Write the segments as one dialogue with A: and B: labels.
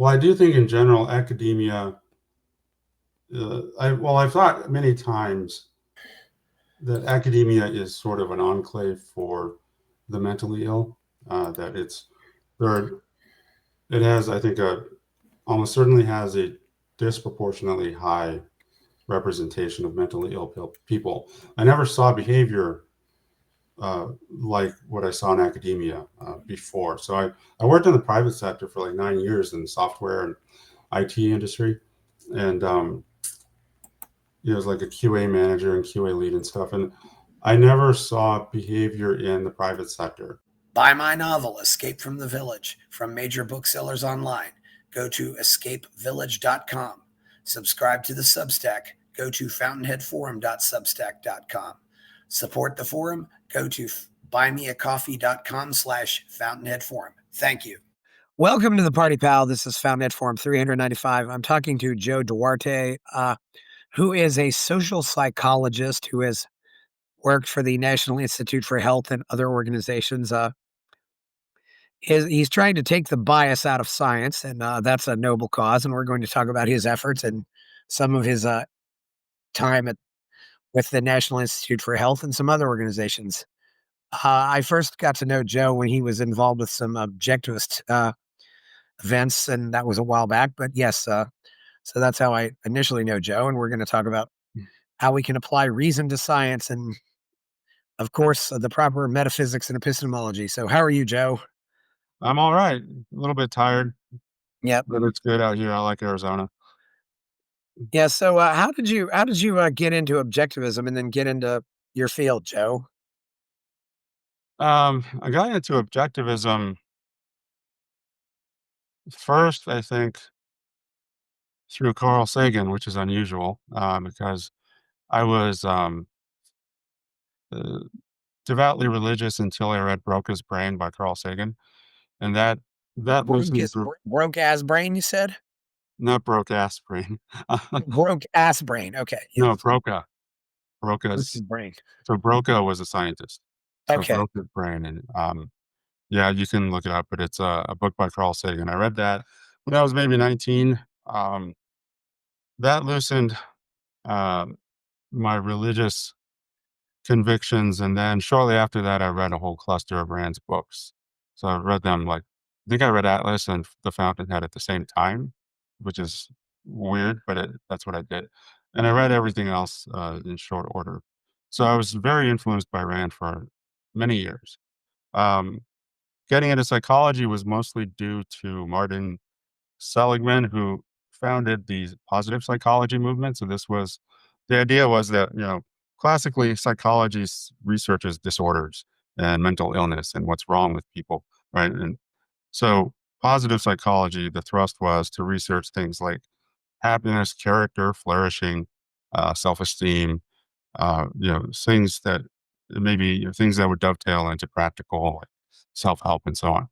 A: Well, I do think in general, academia, I've thought many times that academia is sort of an enclave for the mentally ill. That it's there, it has, I think, almost certainly has a disproportionately high representation of mentally ill people. I never saw behavior like what I saw in academia before. So I worked in the private sector for like 9 years in software and IT industry, and it was like a QA manager and QA lead and stuff. And I never saw behavior in the private sector.
B: Buy my novel, Escape from the Village, from major booksellers online. Go to escapevillage.com. Subscribe to the Substack. Go to fountainheadforum.substack.com. Support the forum. Go to buymeacoffee.com/fountainheadforum. Thank you. Welcome to the Party Pal. This is Fountainhead Forum 395. I'm talking to Joe Duarte, who is a social psychologist who has worked for the National Institute for Health and other organizations. He's trying to take the bias out of science, and that's a noble cause. And we're going to talk about his efforts and some of his time with the National Institute for Health and some other organizations. I first got to know Joe when he was involved with some objectivist events, and that was a while back. But yes, so that's how I initially know Joe, and we're going to talk about how we can apply reason to science and, of course, the proper metaphysics and epistemology. So how are you, Joe?
A: I'm all right. A little bit tired.
B: Yep.
A: But it's good out here. I like Arizona.
B: Yeah. So how did you get into objectivism and then get into your field, Joe?
A: I got into objectivism first, I think, through Carl Sagan, which is unusual because I was uh, devoutly religious until I read "Broca's Brain" by Carl Sagan, and that was
B: Broke ass brain. You said
A: not broke ass brain.
B: broke ass brain. Okay. Yeah.
A: No, Broca. Broca's
B: brain.
A: so Broca was a scientist. So
B: Okay.
A: Broca's Brain, and yeah, you can look it up, but it's a book by Carl Sagan. I read that when I was maybe 19. That loosened uh, my religious convictions, and then shortly after that, I read a whole cluster of Rand's books. So I read them like I think I read Atlas and The Fountainhead at the same time, which is weird, but that's what I did. And I read everything else in short order. So I was very influenced by Rand for many years. Um, Getting into psychology was mostly due to Martin Seligman, who founded the positive psychology movement. So the idea was that, classically psychology researches disorders and mental illness and what's wrong with people, right? And so positive psychology, the thrust was to research things like happiness, character, flourishing, self-esteem, things that maybe things that would dovetail into practical like self-help and so on.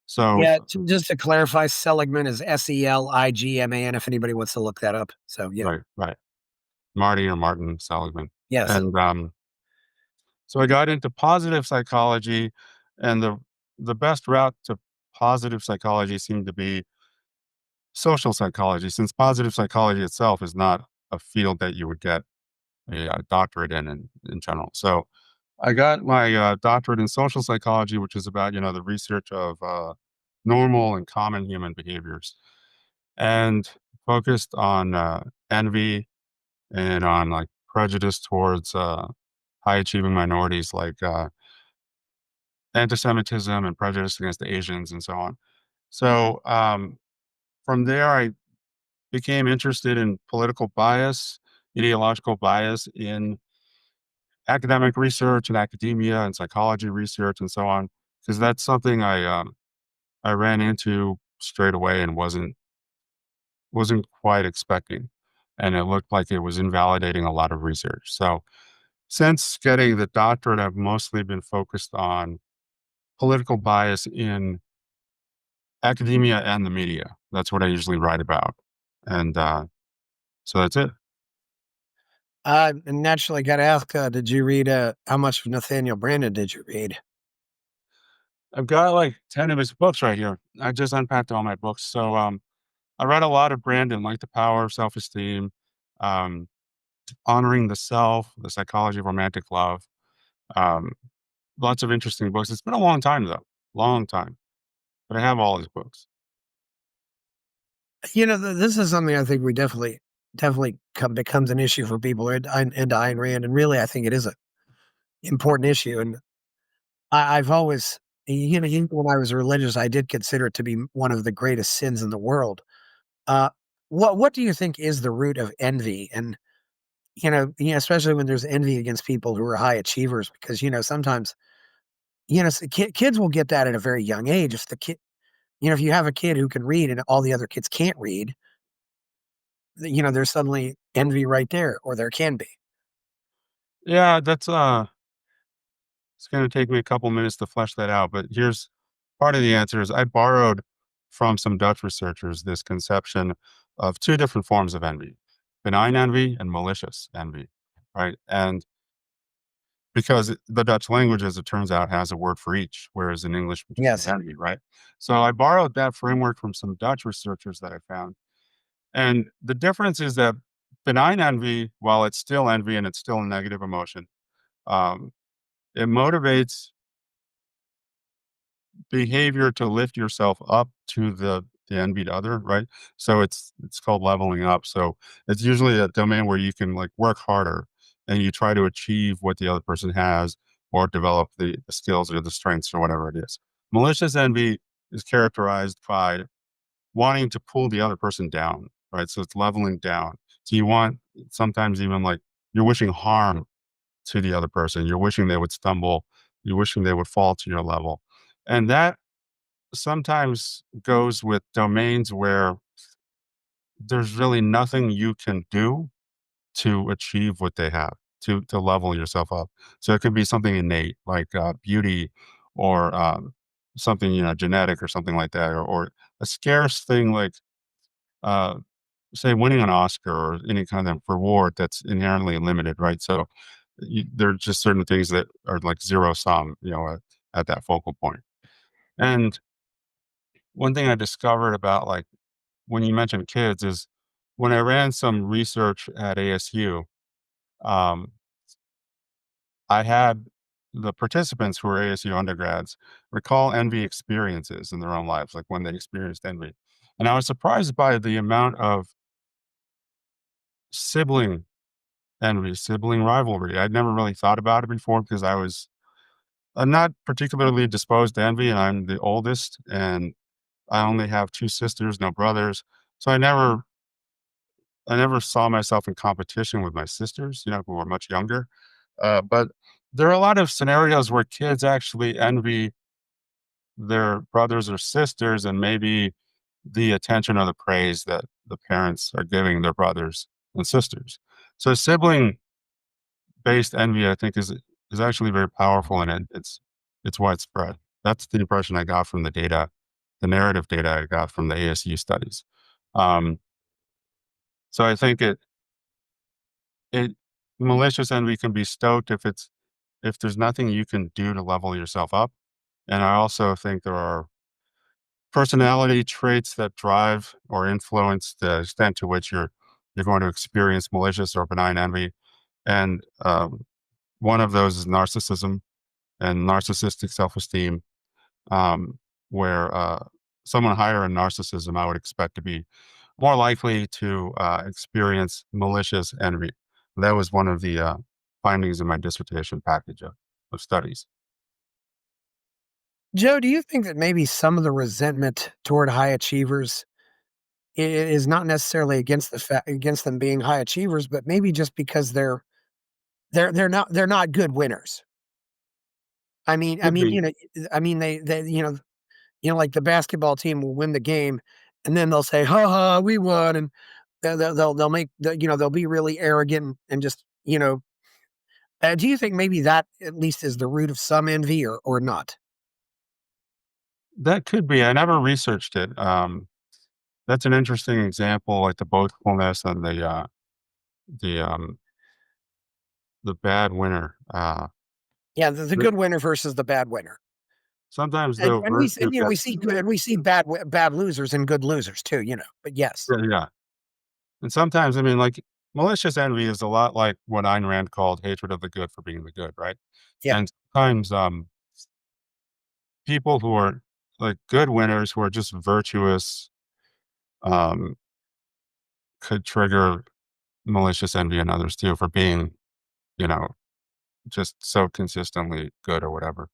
A: So
B: Yeah, just to clarify, Seligman is Seligman, if anybody wants to look that up. So, yeah.
A: right. Marty or Martin Seligman.
B: Yes.
A: And so I got into positive psychology, and the best route to positive psychology seemed to be social psychology, since positive psychology itself is not a field that you would get a doctorate in general. So I got my doctorate in social psychology, which is about the research of normal and common human behaviors, and focused on envy and on like prejudice towards high achieving minorities, like anti-Semitism and prejudice against the Asians and so on. So from there, I became interested in political bias, ideological bias in academic research and academia and psychology research and so on, because that's something I ran into straight away and wasn't quite expecting, and it looked like it was invalidating a lot of research. So since getting the doctorate, I've mostly been focused on political bias in academia and the media. That's what I usually write about, and so that's it.
B: And naturally, got to ask, did you read how much of Nathaniel Branden did you read?
A: I've got like 10 of his books right here. I just unpacked all my books. So I read a lot of Brandon, like The Power of Self-Esteem, um, Honoring the Self, The Psychology of Romantic Love. Um, Lots of interesting books. It's been a long time though, long time, but I have all his books.
B: This is something I think we definitely becomes an issue for people into Ayn Rand, and really, I think it is a important issue. And I've always, even when I was religious, I did consider it to be one of the greatest sins in the world. Uh, what do you think is the root of envy? And especially when there's envy against people who are high achievers, because sometimes kids will get that at a very young age. If the kid, if you have a kid who can read and all the other kids can't read, there's suddenly envy right there, or there can be.
A: Yeah, it's gonna take me a couple minutes to flesh that out, but here's part of the answer is I borrowed from some Dutch researchers this conception of 2 different forms of envy, benign envy and malicious envy, right? And because the Dutch language, as it turns out, has a word for each, whereas in English, we just have
B: Yes.
A: envy, right? So I borrowed that framework from some Dutch researchers that I found. And the difference is that benign envy, while it's still envy and it's still a negative emotion, um, it motivates behavior to lift yourself up to the envied other, right? So it's called leveling up. So it's usually a domain where you can like work harder and you try to achieve what the other person has or develop the skills or the strengths or whatever it is. Malicious envy is characterized by wanting to pull the other person down, right? So it's leveling down. So you want sometimes even like you're wishing harm to the other person. You're wishing they would stumble. You're wishing they would fall to your level. And that sometimes goes with domains where there's really nothing you can do to achieve what they have, to level yourself up. So it could be something innate like beauty or something, genetic or something like that, or a scarce thing like, uh, say, winning an Oscar or any kind of reward that's inherently limited, right? So there are just certain things that are like zero sum, at that focal point. And one thing I discovered about like when you mentioned kids is when I ran some research at ASU, um, I had the participants who were ASU undergrads recall envy experiences in their own lives, like when they experienced envy. And I was surprised by the amount of sibling envy, sibling rivalry. I'd never really thought about it before because I was not particularly disposed to envy, and I'm the oldest, and I only have 2 sisters, no brothers. So I never saw myself in competition with my sisters, who were much younger. But there are a lot of scenarios where kids actually envy their brothers or sisters and maybe the attention or the praise that the parents are giving their brothers and sisters. So sibling based envy, I think, is actually very powerful and it's widespread. That's the impression I got from the data, the narrative data I got from the ASU studies. Um, so I think it malicious envy can be stoked if there's nothing you can do to level yourself up. And I also think there are personality traits that drive or influence the extent to which you're going to experience malicious or benign envy. And one of those is narcissism and narcissistic self-esteem, um, where someone higher in narcissism I would expect to be more likely to experience malicious envy. That was one of the findings in my dissertation package of studies.
B: Joe, do you think that maybe some of the resentment toward high achievers is not necessarily against them being high achievers, but maybe just because they're not good winners? I
A: Could
B: mean,
A: be.
B: they like the basketball team will win the game, and then they'll say, "Ha ha, we won," and they'll make they'll be really arrogant and just do you think maybe that at least is the root of some envy, or not?
A: That could be. I never researched it. That's an interesting example, like the boastfulness and the um, the bad winner.
B: Yeah, the
A: Th-
B: good winner versus the bad winner.
A: Sometimes the virtue
B: we
A: gets
B: see good, we see bad losers and good losers too, but yes.
A: yeah, yeah. And sometimes, I mean, like, malicious envy is a lot like what Ayn Rand called hatred of the good for being the good, right?
B: Yeah.
A: And sometimes, people who are like good winners who are just virtuous, um, could trigger malicious envy in others too for being, you know, just so consistently good or whatever.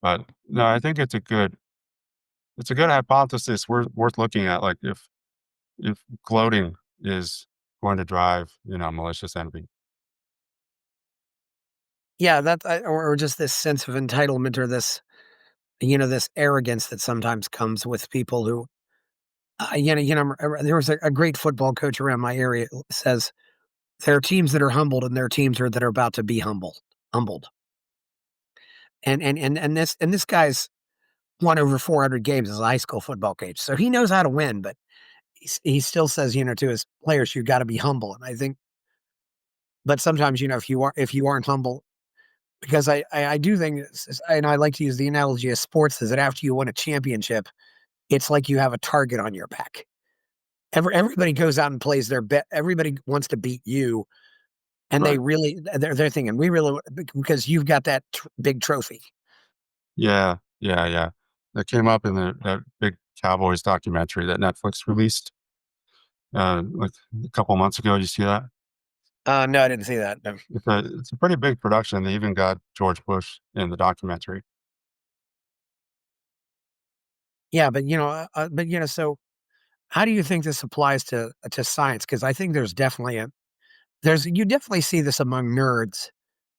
A: But no, I think it's a good hypothesis worth looking at. Like if gloating is going to drive, malicious envy.
B: Yeah, or just this sense of entitlement or this, this arrogance that sometimes comes with people who, there was a great football coach around my area says there are teams that are humbled and there are teams that are about to be humbled. And this guy's won over 400 games as a high school football coach, so he knows how to win. But he still says, to his players, you got to be humble. And I think, but sometimes, if you aren't humble, because I do think, and I like to use the analogy of sports, is that after you win a championship, it's like you have a target on your back. Everybody goes out and plays their bet. Everybody wants to beat you, and
A: Right.
B: they're thinking we really because you've got that big trophy.
A: Yeah. Yeah. Yeah. That came up in that big Cowboys documentary that Netflix released, like a couple months ago. You see that?
B: No, I didn't see that. No.
A: It's a pretty big production. They even got George Bush in the documentary.
B: Yeah, so how do you think this applies to science? Because I think there's you definitely see this among nerds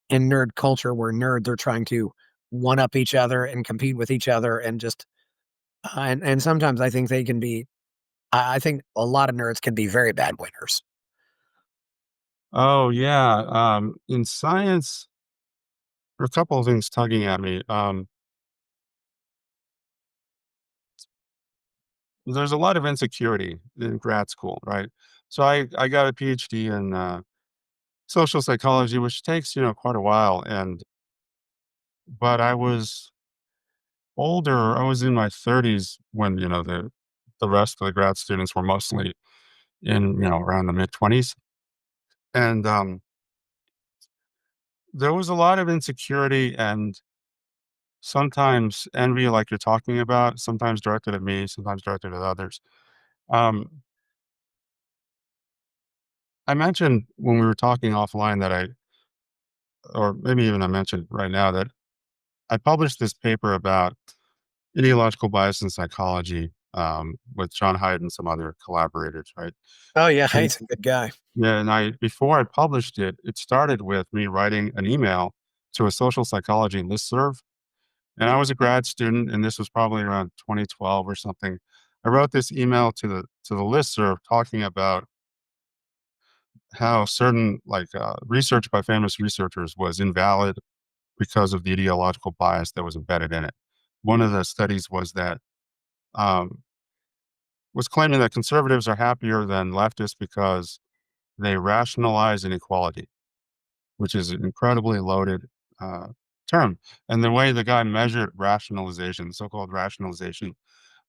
B: in nerd culture where nerds are trying to one up each other and compete with each other and just and sometimes I think they can be I think a lot of nerds can be very bad winners.
A: Oh yeah. In science, there are a couple of things tugging at me. There's a lot of insecurity in grad school, right? So I got a PhD in social psychology, which takes quite a while, and but I was older. I was in my 30s when the rest of the grad students were mostly in around the mid 20s, and there was a lot of insecurity and sometimes envy, like you're talking about. Sometimes directed at me, sometimes directed at others. Um, I mentioned when we were talking offline that or maybe even I mentioned right now that I published this paper about ideological bias in psychology, with John Haidt and some other collaborators, right?
B: Oh yeah,
A: And,
B: he's a good guy.
A: yeah, and before I published it, it started with me writing an email to a social psychology listserv. And I was a grad student, and this was probably around 2012 or something. I wrote this email to the listserv talking about how certain research by famous researchers was invalid because of the ideological bias that was embedded in it. One of the studies um, was claiming that conservatives are happier than leftists because they rationalize inequality, which is an incredibly loaded uh, term. And the way the guy measured rationalization, so-called rationalization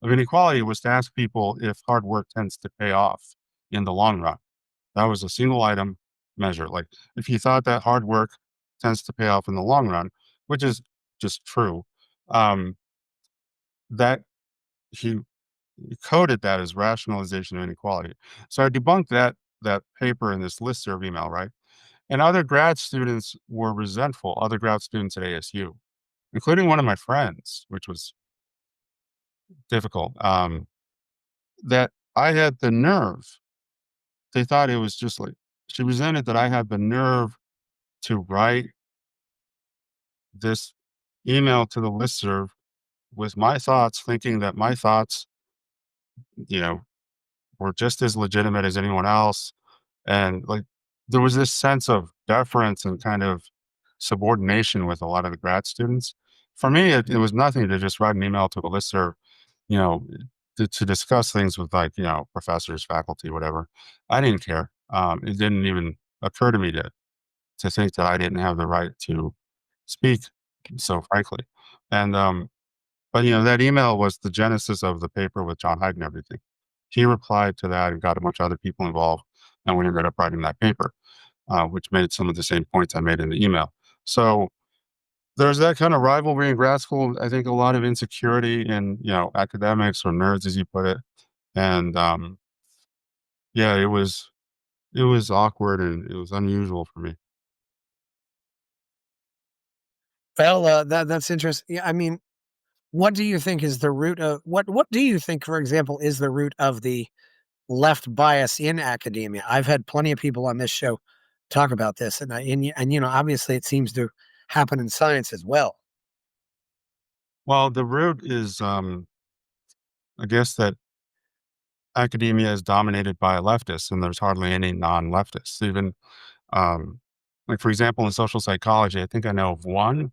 A: of inequality, was to ask people if hard work tends to pay off in the long run. That was a single item measure. Like if you thought that hard work tends to pay off in the long run, which is just true, um, that he coded that as rationalization of inequality. So I debunked that paper in this listserv email, right? And other grad students were resentful, other grad students at ASU, including one of my friends, which was difficult. That I had the nerve. They thought it was just like she resented that I had the nerve to write this email to the listserv with my thoughts, thinking that my thoughts, you know, were just as legitimate as anyone else. And like there was this sense of deference and kind of subordination with a lot of the grad students. For me, it was nothing to just write an email to a listserv, you know, to discuss things with professors, faculty, whatever. I didn't care. It didn't even occur to me to think that I didn't have the right to speak so frankly. And But, that email was the genesis of the paper with John Hyde and everything. He replied to that and got a bunch of other people involved, and we ended up writing that paper, which made some of the same points I made in the email. So there's that kind of rivalry in grad school. I think a lot of insecurity in, academics or nerds, as you put it. And yeah, it was awkward and it was unusual for me.
B: Well, that's interesting. Yeah, I mean, what do you think is the root of what do you think, for example, is the root of the left bias in academia? I've had plenty of people on this show talk about this, and obviously it seems to happen in science as well.
A: Well, the root is, I guess that academia is dominated by leftists, and there's hardly any non-leftists. Even, like for example, in social psychology, I think I know of one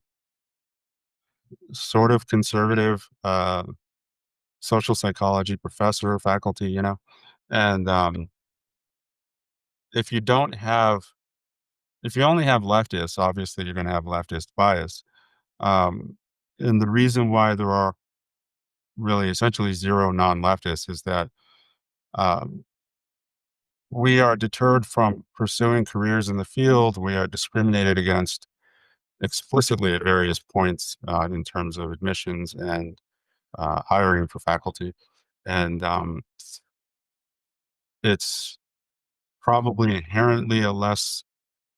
A: sort of conservative social psychology professor or faculty, and if you don't have, if you only have leftists, obviously you're going to have leftist bias. Um, and the reason why there are really essentially zero non-leftists is that um, we are deterred from pursuing careers in the field. We are discriminated against explicitly at various points in terms of admissions and hiring for faculty. And it's probably inherently a less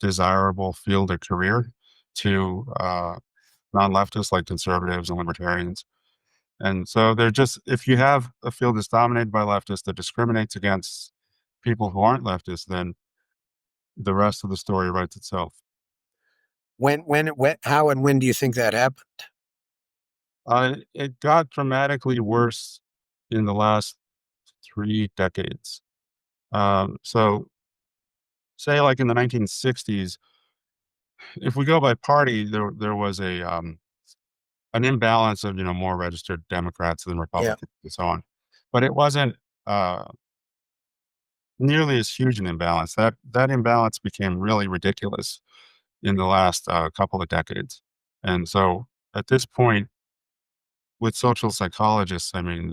A: desirable field or career to non leftists like conservatives and libertarians. And so they're just, if you have a field that's dominated by leftists that discriminates against people who aren't leftists, then the rest of the story writes itself.
B: How and when do you think that happened?
A: It got dramatically worse in the last 3 decades. So, say, like in the 1960s, if we go by party, there was an imbalance of more registered Democrats than
B: Yeah.
A: Republicans and so on, but it wasn't uh, nearly as huge an imbalance. That imbalance became really ridiculous in the last couple of decades, and so at this point, with social psychologists, I think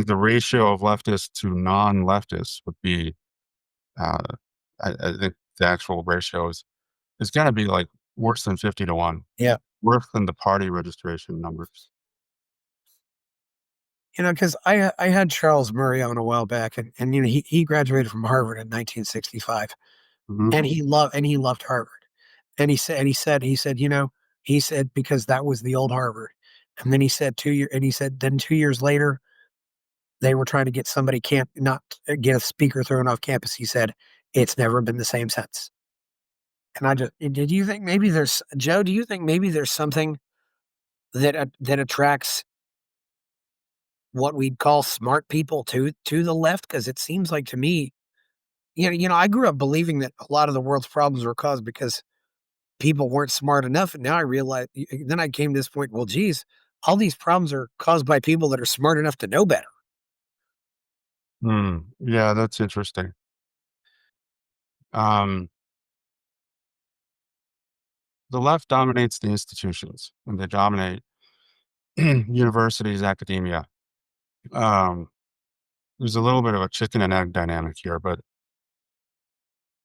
A: the ratio of leftists to non-leftists would be, uh, I think the actual ratio is going to be like worse than 50 to 1,
B: Yeah.
A: worse than the party registration numbers.
B: Because I had Charles Murray on a while back, and he graduated from Harvard in 1965,
A: Hmm.
B: and he loved Harvard, and he said because that was the old Harvard, and then he said then 2 years later they were trying to get somebody can't not get a speaker thrown off campus. He said it's never been the same since. And I just did you think maybe there's Joe? Do you think maybe there's something that attracts what we'd call smart people to the left? Because it seems like to me, I grew up believing that a lot of the world's problems were caused because people weren't smart enough, and now I realize. Then I came to this point. Well, geez, all these problems are caused by people that are smart enough to know better.
A: Yeah, that's interesting. Um, the left dominates the institutions, and they dominate universities, academia. Um, there's a little bit of a chicken and egg dynamic here, but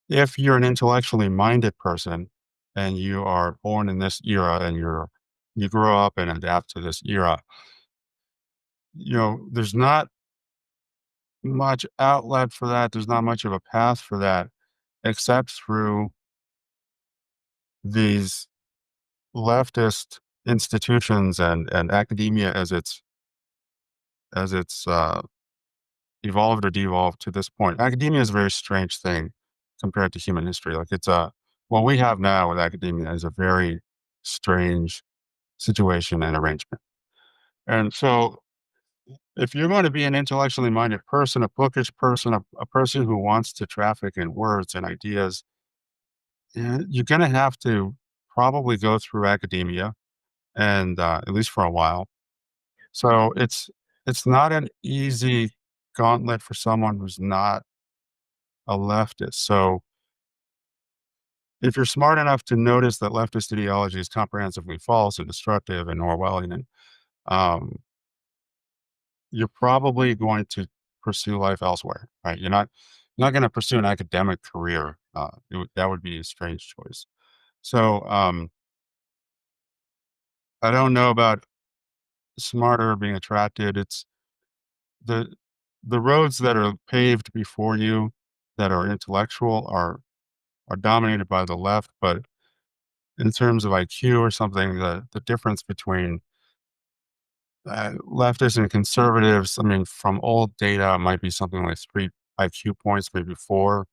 A: if you're an intellectually minded person and you are born in this era and you grow up and adapt to this era, there's not much outlet for that. There's not much of a path for that except through these leftist institutions and academia as it's evolved or devolved to this point. Academia is a very strange thing compared to human history. Like what we have now with academia is a very strange situation and arrangement. And so if you're going to be an intellectually minded person, a bookish person, a person who wants to traffic in words and ideas, you're going to have to probably go through academia and at least for a while. So it's not an easy gauntlet for someone who's not a leftist. So if you're smart enough to notice that leftist ideology is comprehensively false and destructive and Orwellian, um, you're probably going to pursue life elsewhere, right? You're not going to pursue an academic career. That would be a strange choice. So I don't know about smarter being attracted. It's the the roads that are paved before you that are intellectual are dominated by the left, but in terms of IQ or something, the difference between leftists and conservatives, I mean, from old data, might be something like 3 IQ points, maybe 4,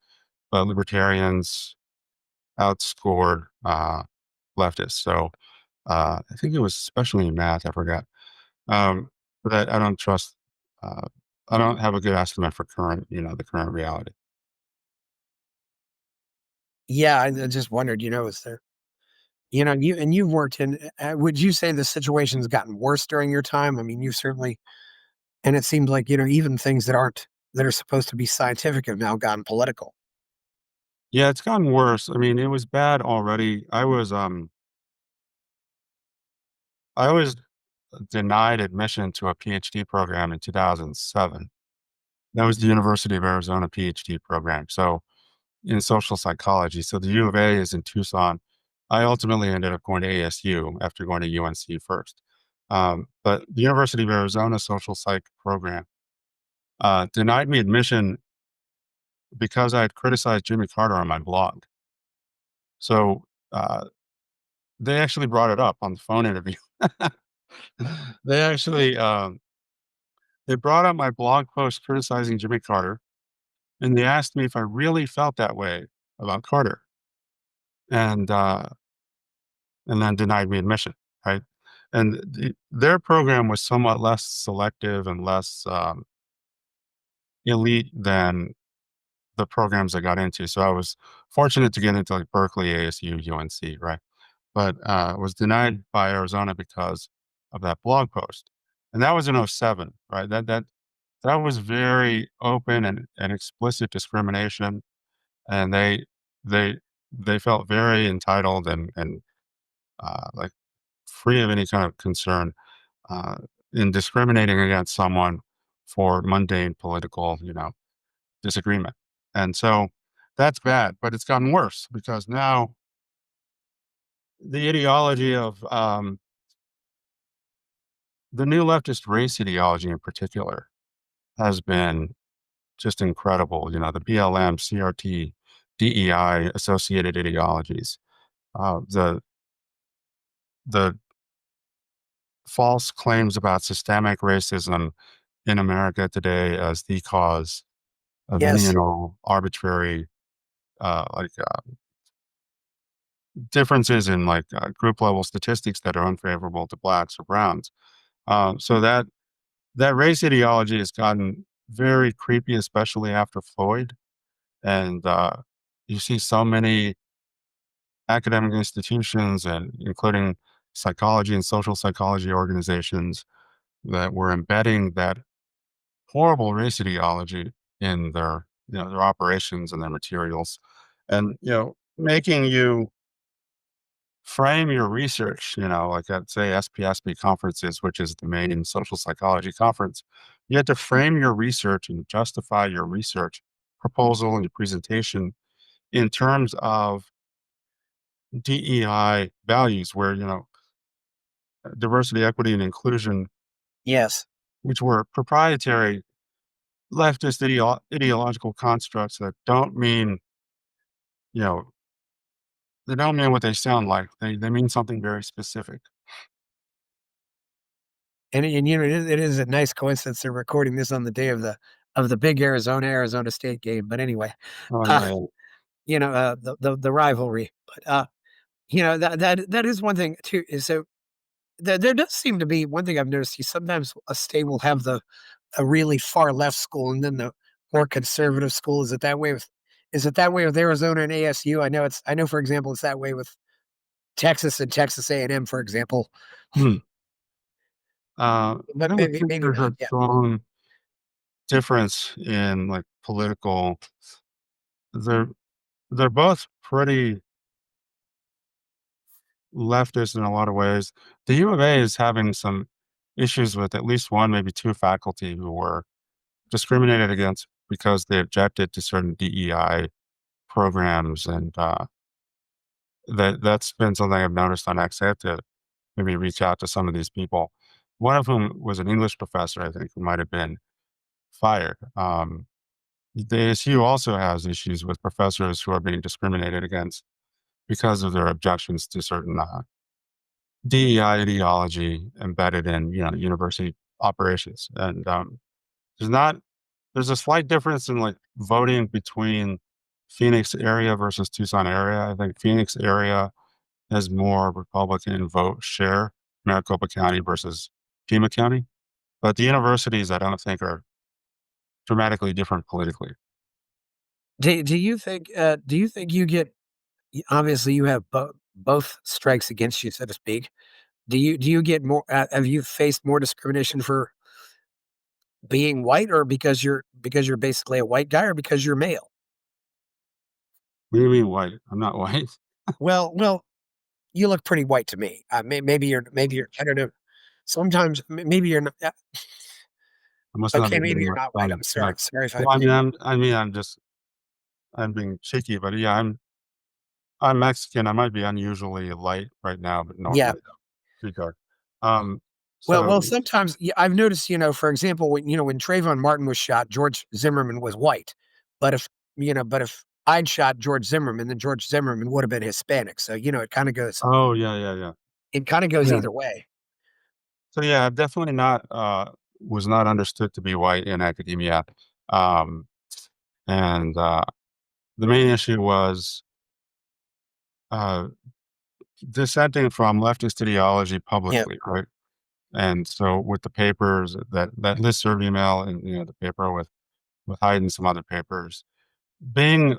A: but libertarians outscored leftists. So I think it was especially in math, I forgot. But I don't trust, uh, I don't have a good estimate for the current reality.
B: Yeah, I just wondered, is there, you've worked in, would you say the situation's gotten worse during your time? I mean, you certainly, and it seems like, even things that are supposed to be scientific have now gotten political.
A: Yeah, it's gotten worse. I mean, it was bad already. I was denied admission to a PhD program in 2007. That was the University of Arizona PhD program. So in social psychology. So the U of A is in Tucson. I ultimately ended up going to ASU after going to UNC first. But the University of Arizona social psych program denied me admission because I had criticized Jimmy Carter on my blog. So uh, they actually brought it up on the phone interview. they actually they brought up my blog post criticizing Jimmy Carter, and they asked me if I really felt that way about Carter, and and then denied me admission. Right, and their program was somewhat less selective and less elite than the programs I got into. So I was fortunate to get into like Berkeley, ASU, UNC, right? But was denied by Arizona because of that blog post, and that was in '07, right? That was very open and explicit discrimination, and they they felt very entitled and like free of any kind of concern uh, in discriminating against someone for mundane political, disagreement. And so that's bad, but it's gotten worse because now the ideology of the new leftist race ideology in particular has been just incredible. The BLM, CRT, DEI associated ideologies, the false claims about systemic racism in America today as the cause of any
B: Yes.
A: and all arbitrary like differences in like group level statistics that are unfavorable to blacks or browns. So that race ideology has gotten very creepy, especially after Floyd. And you see so many academic institutions and including psychology and social psychology organizations that were embedding that horrible race ideology in their operations and their materials, and making you frame your research. Like at say SPSB conferences, which is the main social psychology conference. You have to frame your research and justify your research proposal and your presentation in terms of DEI values, where diversity, equity, and inclusion,
B: Yes.
A: which were proprietary leftist ideological constructs that don't mean, you know, they don't mean what they sound like. They mean something very specific.
B: And it is a nice coincidence they're recording this on the day of the big Arizona State game. But anyway,
A: Oh
B: uh,
A: yeah,
B: the rivalry. But that is one thing too. Is so there does seem to be one thing I've noticed. You sometimes a state will have a really far left school and then the more conservative school. Is it that way with Arizona and ASU? I know for example it's that way with Texas and Texas A&M, for example.
A: yeah. I
B: But
A: don't think
B: maybe
A: there's
B: not.
A: a
B: Yeah.
A: strong difference in like political. They're they're both pretty leftist in a lot of ways. The U of A is having some issues with at least one, maybe two faculty who were discriminated against because they objected to certain DEI programs, and that's been something I've noticed on X. I have to maybe reach out to some of these people. One of whom was an English professor, I think, who might have been fired. The ASU also has issues with professors who are being discriminated against because of their objections to certain DEI ideology embedded in university operations. And there's not there's a slight difference in like voting between Phoenix area versus Tucson area. I think Phoenix area has more Republican vote share, Maricopa County versus Pima County. But the universities, I don't think, are dramatically different politically.
B: Do you think you get obviously you have both strikes against you, so to speak. Do you get more? Have you faced more discrimination for being white, or because you're basically a white guy, or because you're male?
A: What do you mean white? I'm not white.
B: Well, you look pretty white to me. Maybe you're I don't know. Sometimes maybe you're not.
A: I must not
B: Okay,
A: be
B: maybe
A: getting
B: you're
A: my
B: not white.
A: phone.
B: I'm
A: Yeah.
B: sorry. Sorry if I.
A: Well, I'm being cheeky, but yeah, I'm Mexican. I might be unusually light right now, but
B: Yeah.
A: normally pretty dark. Um,
B: Well,
A: so
B: sometimes I've noticed, for example, when Trayvon Martin was shot, George Zimmerman was white. But if I'd shot George Zimmerman, then George Zimmerman would have been Hispanic. So,
A: oh yeah, yeah, yeah.
B: it kind of goes
A: Yeah.
B: either way.
A: So yeah, I've definitely not was not understood to be white in academia. Um, and the main issue was uh dissenting from leftist ideology
B: Yeah.
A: publicly, right? And so with the papers, that listserv email, and the paper with Hyde and some other papers, being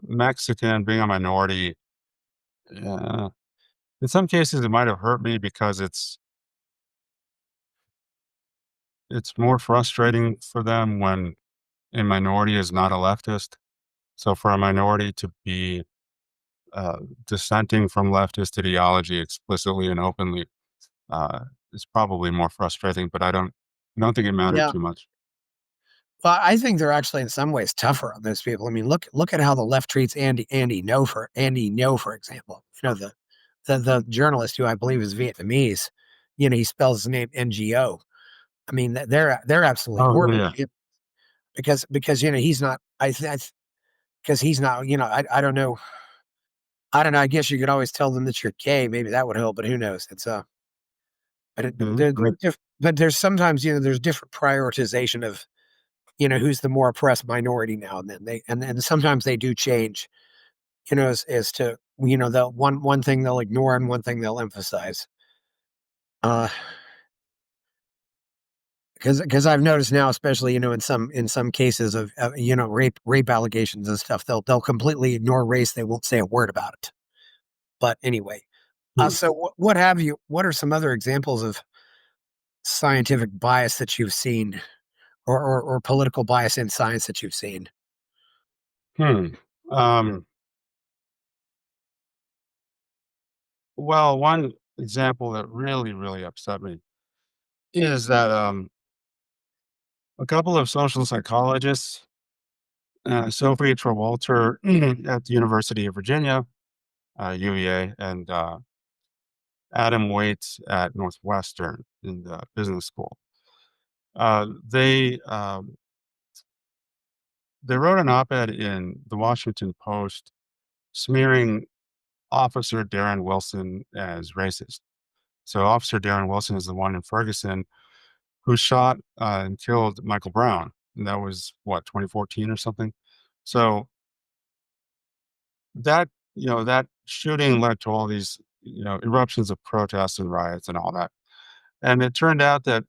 A: Mexican, being a minority, uh, in some cases it might have hurt me because it's more frustrating for them when a minority is not a leftist. So for a minority to be uh, dissenting from leftist ideology explicitly and openly uh, is probably more frustrating. But I don't think it mattered
B: Yeah.
A: too much.
B: Well, I think they're actually in some ways tougher on those people. I mean, look at how the left treats Andy No, for example. The journalist who I believe is Vietnamese. He spells his name NGO. I mean, they're absolutely
A: Oh
B: horrible
A: yeah,
B: to him because he's not. Because he's not. I don't know. I don't know. I guess you could always tell them that you're gay. Maybe that would help, but who knows?
A: yeah.
B: But there's sometimes there's different prioritization of who's the more oppressed minority now and then. And sometimes they do change. As to the one thing they'll ignore and one thing they'll emphasize. Uh, because I've noticed now, especially in some cases of rape allegations and stuff, they'll completely ignore race. They won't say a word about it. But anyway,
A: Hmm.
B: so what have you? What are some other examples of scientific bias that you've seen, or political bias in science that you've seen?
A: Hmm. Um, well, one example that really, really upset me is that a couple of social psychologists, Sophie Trewalter at the University of Virginia, UEA, and Adam Waits at Northwestern in the business school. They wrote an op-ed in the Washington Post smearing Officer Darren Wilson as racist. So Officer Darren Wilson is the one in Ferguson who shot and killed Michael Brown. And that was what, 2014 or something. So that shooting led to all these eruptions of protests and riots and all that. And it turned out that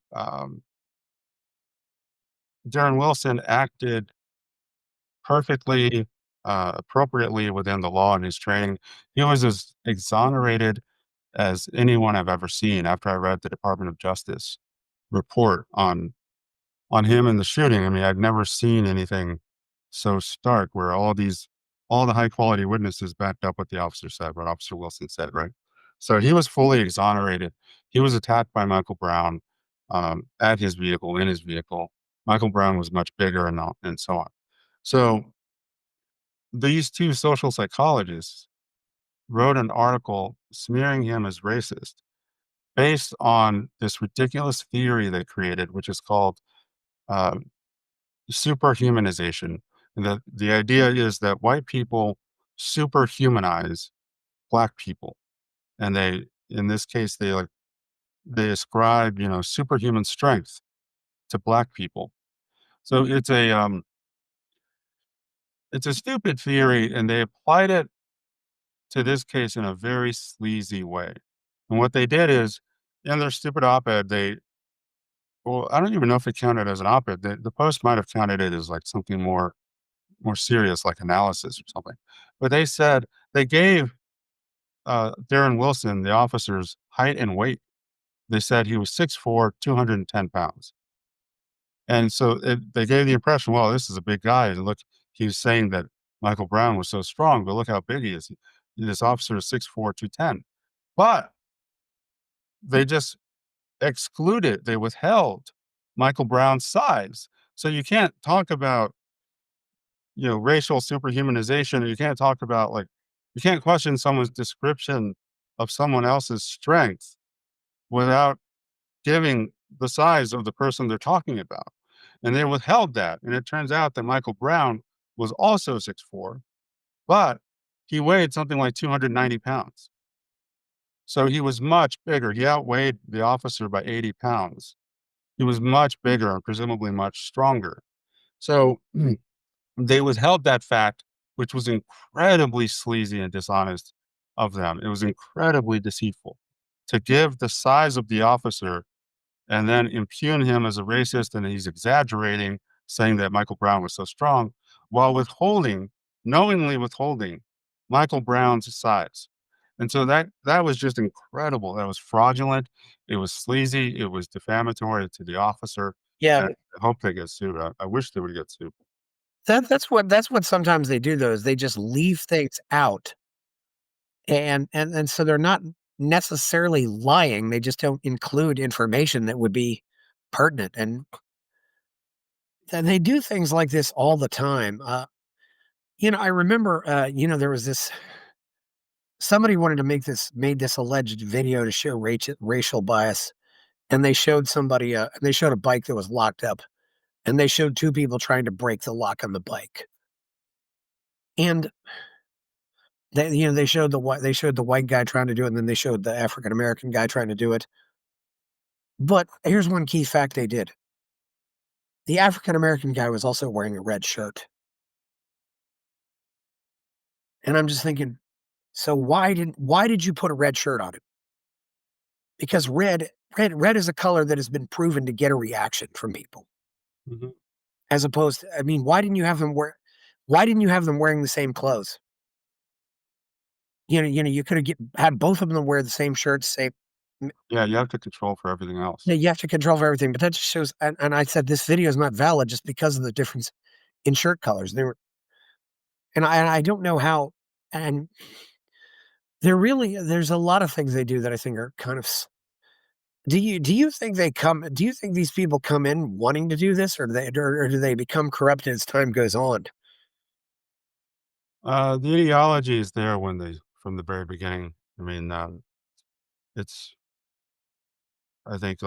A: Darren Wilson acted perfectly appropriately within the law and his training. He was as exonerated as anyone I've ever seen after I read the Department of Justice report on him and the shooting. I mean, I'd never seen anything so stark where all the high quality witnesses backed up what the officer said, what Officer Wilson said, right? So he was fully exonerated. He was attacked by Michael Brown. at his vehicle, in his vehicle. Michael Brown was much bigger and so on. So these two social psychologists wrote an article smearing him as racist based on this ridiculous theory they created, which is called uh, superhumanization. And the idea is that white people superhumanize black people, and in this case, they ascribe superhuman strength to black people. So it's a stupid theory, and they applied it to this case in a very sleazy way. And what they did is, in their stupid op-ed, well, I don't even know if it counted as an op-ed. The Post might have counted it as like something more serious, like analysis or something. But they said they gave Darren Wilson, the officer's height and weight. They said he was 6'4", 210 pounds. And so they gave the impression, well, this is a big guy. And look, he was saying that Michael Brown was so strong, but look how big he is. This officer is 6'4", 210. But they just they withheld Michael Brown's size. So you can't talk about, racial superhumanization. You can't talk about you can't question someone's description of someone else's strength without giving the size of the person they're talking about. And they withheld that. And it turns out that Michael Brown was also 6'4", but he weighed something like 290 pounds. So he was much bigger. He outweighed the officer by 80 pounds. He was much bigger and presumably much stronger. So they withheld that fact, which was incredibly sleazy and dishonest of them. It was incredibly deceitful to give the size of the officer and then impugn him as a racist, and he's exaggerating, saying that Michael Brown was so strong, while knowingly withholding Michael Brown's size. And so that was just incredible. That was fraudulent. It was sleazy. It was defamatory to the officer.
B: Yeah,
A: And I hope they get sued. I wish they would get sued.
B: that's what sometimes they do though, is they just leave things out, and so they're not necessarily lying, they just don't include information that would be pertinent, and they do things like this all the time. I remember, there was this somebody wanted to made this alleged video to show racial bias, and they showed a bike that was locked up, and they showed 2 people trying to break the lock on the bike. And they showed the white guy trying to do it, and then they showed the African American guy trying to do it. But here's one key fact they did. The African American guy was also wearing a red shirt. And I'm just thinking, so why did you put a red shirt on him? Because red is a color that has been proven to get a reaction from people.
A: Mhm.
B: As opposed to, I mean, why didn't you have them wearing the same clothes? You could have had both of them wear the same shirts, same.
A: Yeah, you have to control for everything else.
B: Yeah, you have to control for everything, but that just shows, and I said this video is not valid just because of the difference in shirt colors. They were, and I don't know how, and there's a lot of things they do that I think are kind of. Do you think these people come in wanting to do this, or do they become corrupted as time goes on?
A: The ideology is there from the very beginning. I mean, it's I think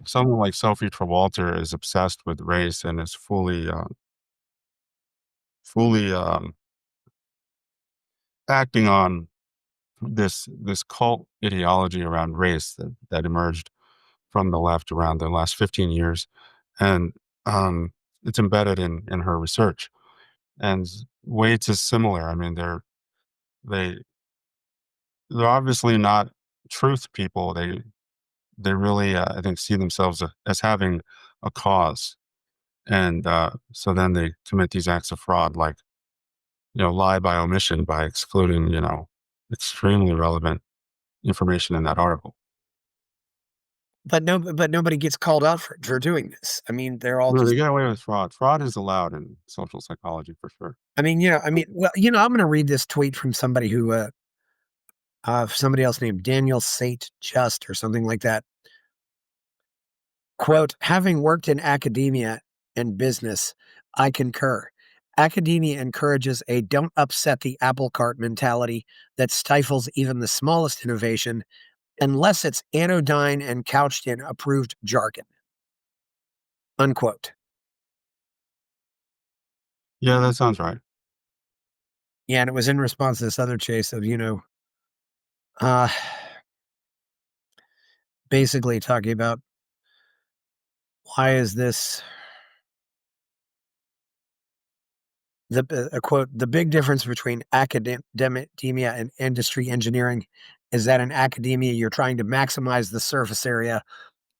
A: someone like Sophie Trewalter is obsessed with race and is fully acting on this cult ideology around race that emerged from the left around the last 15 years, and it's embedded in her research. And Waits is similar. I mean, they they're obviously not truth people. They really, I think, see themselves as having a cause, and so then they commit these acts of fraud, like lie by omission by excluding extremely relevant information in that article.
B: But no, but nobody gets called out for doing this. I mean, they're all
A: No, they
B: just.
A: get away with fraud. Fraud is allowed in social psychology for sure.
B: Well, I'm going to read this tweet from somebody who, somebody else named Daniel Sate Just or something like that. Quote, having worked in academia and business, I concur. Academia encourages a don't upset the apple cart mentality that stifles even the smallest innovation unless it's anodyne and couched in approved jargon. Unquote.
A: Yeah, that sounds right.
B: Yeah, and it was in response to this other chase of, uh, basically talking about why is this a quote, the big difference between academia and industry engineering is that in academia, you're trying to maximize the surface area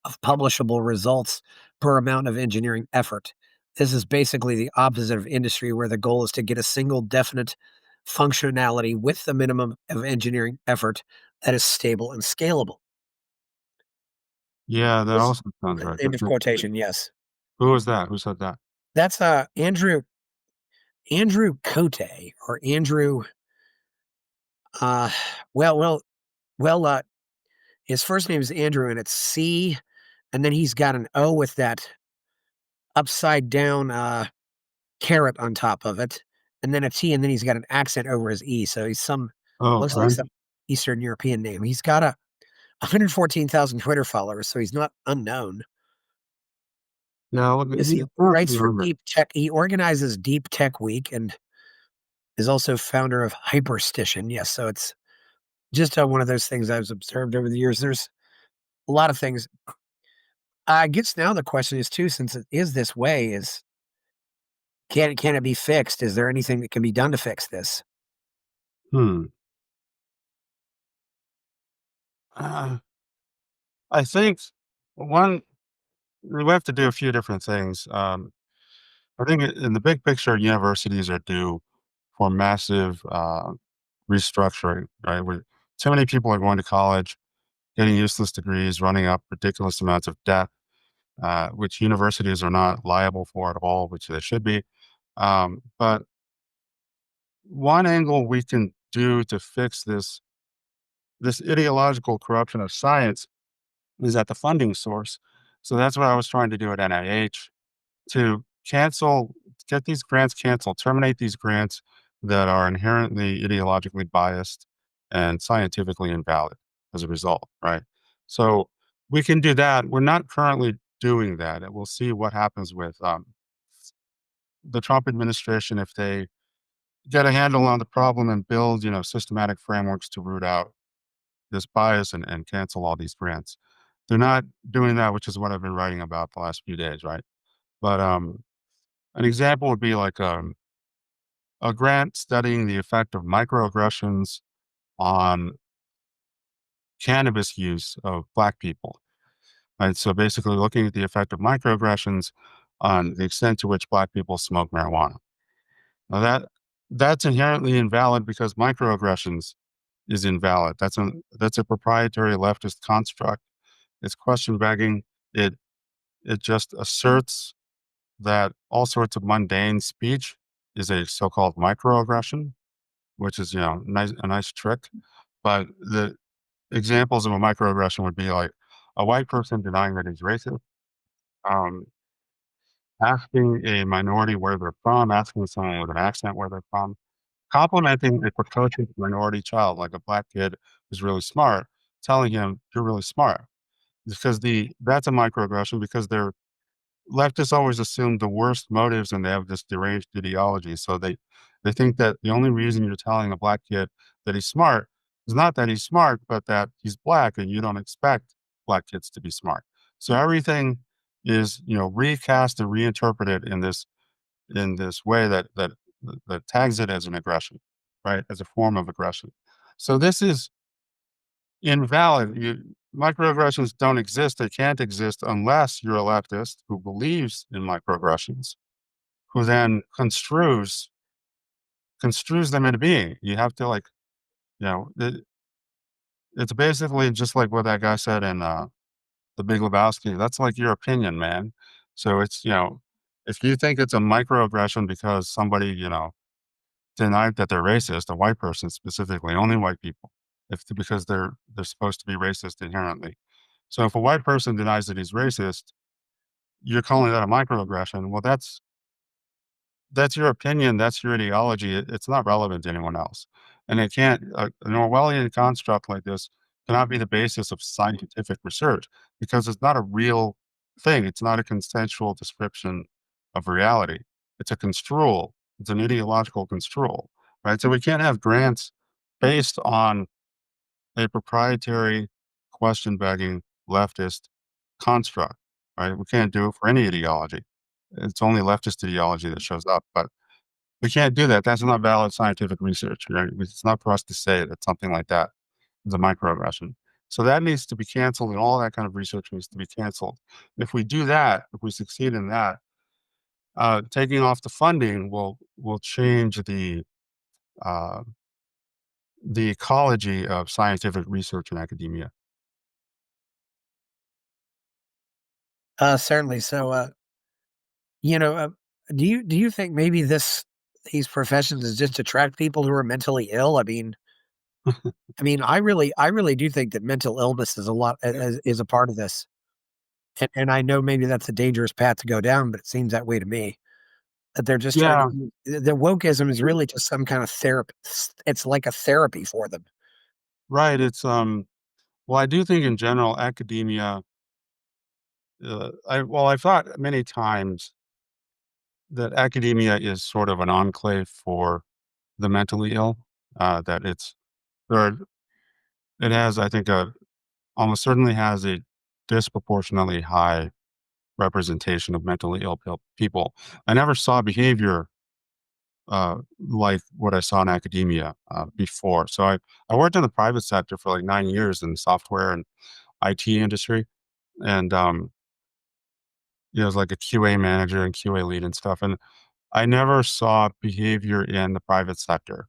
B: of publishable results per amount of engineering effort. This is basically the opposite of industry, where the goal is to get a single definite functionality with the minimum of engineering effort that is stable and scalable.
A: Yeah, that
B: This
A: also sounds right.
B: end of quotation. Yes,
A: Who was that? Who said that?
B: that's Andrew Cote or Andrew. Uh, well, well, well. His first name is Andrew, and it's C, and then he's got an O with that upside down caret on top of it, and then a T, and then he's got an accent over his E. So he's
A: Oh,
B: looks like some Eastern European name. He's got a 114,000 Twitter followers, so he's not unknown.
A: yeah, look,
B: Yes, he
A: I
B: writes for
A: remember.
B: Deep Tech. He organizes Deep Tech Week and is also founder of Hyperstition. Yes, so it's just one of those things I've observed over the years. There's a lot of things. I guess now the question is too, since it is this way, is can it be fixed? Is there anything that can be done to fix this?
A: Hmm. Uh, I think one we have to do a few different things. I think in the big picture, universities are due for massive restructuring. Right, where too many people are going to college, getting useless degrees, running up ridiculous amounts of debt, which universities are not liable for at all, which they should be. But one angle we can do to fix this ideological corruption of science is at the funding source. So that's what I was trying to do at NIH to cancel, get these grants canceled, terminate these grants that are inherently ideologically biased and scientifically invalid as a result, right? So we can do that. We're not currently doing that. And we'll see what happens with the Trump administration if they get a handle on the problem and build, systematic frameworks to root out this bias and cancel all these grants. They're not doing that, which is what I've been writing about the last few days, right? But an example would be like a grant studying the effect of microaggressions on cannabis use of Black people. Right? So basically, looking at the effect of microaggressions on the extent to which Black people smoke marijuana. Now that's inherently invalid because microaggressions is invalid. That's a proprietary leftist construct. It's question begging. It it just asserts that all sorts of mundane speech is a so-called microaggression, which is a nice trick. But the examples of a microaggression would be like a white person denying that he's racist, um, asking a minority where they're from, asking someone with an accent where they're from, complimenting a precocious minority child, like a Black kid who's really smart, telling him you're really smart because the that's a microaggression because they're leftists always assume the worst motives and they have this deranged ideology. So they think that the only reason you're telling a Black kid that he's smart is not that he's smart, but that he's Black and you don't expect Black kids to be smart. So everything is, recast and reinterpreted in this way that tags it as an aggression, right? As a form of aggression. So this is invalid. Microaggressions don't exist. They can't exist unless you're a leftist who believes in microaggressions, who then construes them into being. You have to you know, it, it's basically just like what that guy said in The Big Lebowski. That's like your opinion, man. So it's if you think it's a microaggression because somebody denied that they're racist, a white person specifically, only white people, if because they're supposed to be racist inherently. So if a white person denies that he's racist, you're calling that a microaggression. Well, that's your opinion, that's your ideology, it's not relevant to anyone else, and it can't an Orwellian construct like this cannot be the basis of scientific research because it's not a real thing, it's not a consensual description of reality. It's a construal, it's an ideological construal, right? So we can't have grants based on a proprietary, question-begging leftist construct, right? We can't do it for any ideology. It's only leftist ideology that shows up, but we can't do that. That's not valid scientific research, right? It's not for us to say that something like that is a microaggression. So that needs to be canceled, and all that kind of research needs to be canceled. If we do that, if we succeed in that, taking off the funding will change uh, the ecology of scientific research in academia.
B: Certainly. So, you know, do you think maybe these professions is just attract people who are mentally ill? I mean, I really do think that mental illness is a lot is a part of this, and I know maybe that's a dangerous path to go down, but it seems that way to me. That they're just trying to
A: Yeah,
B: the wokeism is really just some kind of therapy. It's like a therapy for them.
A: right. Well, I do think in general academia. I've thought many times that academia is sort of an enclave for the mentally ill. That there, it has, I think, almost certainly has a disproportionately high representation of mentally ill people. I never saw behavior like what I saw in academia before. So I worked in the private sector for like 9 years in the software and IT industry, and it was like a QA manager and QA lead and stuff. And I never saw behavior in the private sector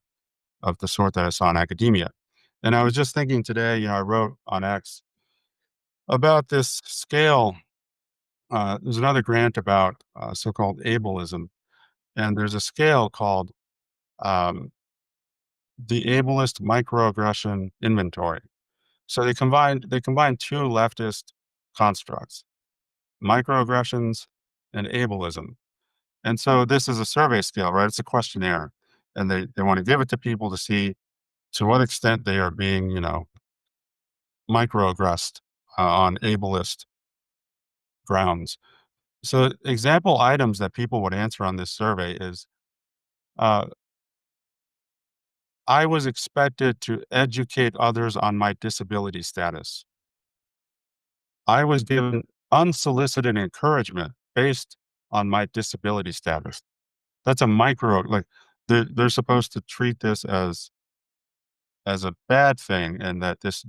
A: of the sort that I saw in academia. And I was just thinking today, I wrote on X about this scale. There's another grant about so-called ableism, and there's a scale called um, the ableist microaggression inventory. So they combined two leftist constructs, microaggressions and ableism. And so this is a survey scale, right? It's a questionnaire, and they want to give it to people to see to what extent they are being, microaggressed on ableist grounds. So example items that people would answer on this survey is, uh, I was expected to educate others on my disability status. I was given unsolicited encouragement based on my disability status. That's a micro, like they're supposed to treat this as a bad thing and that this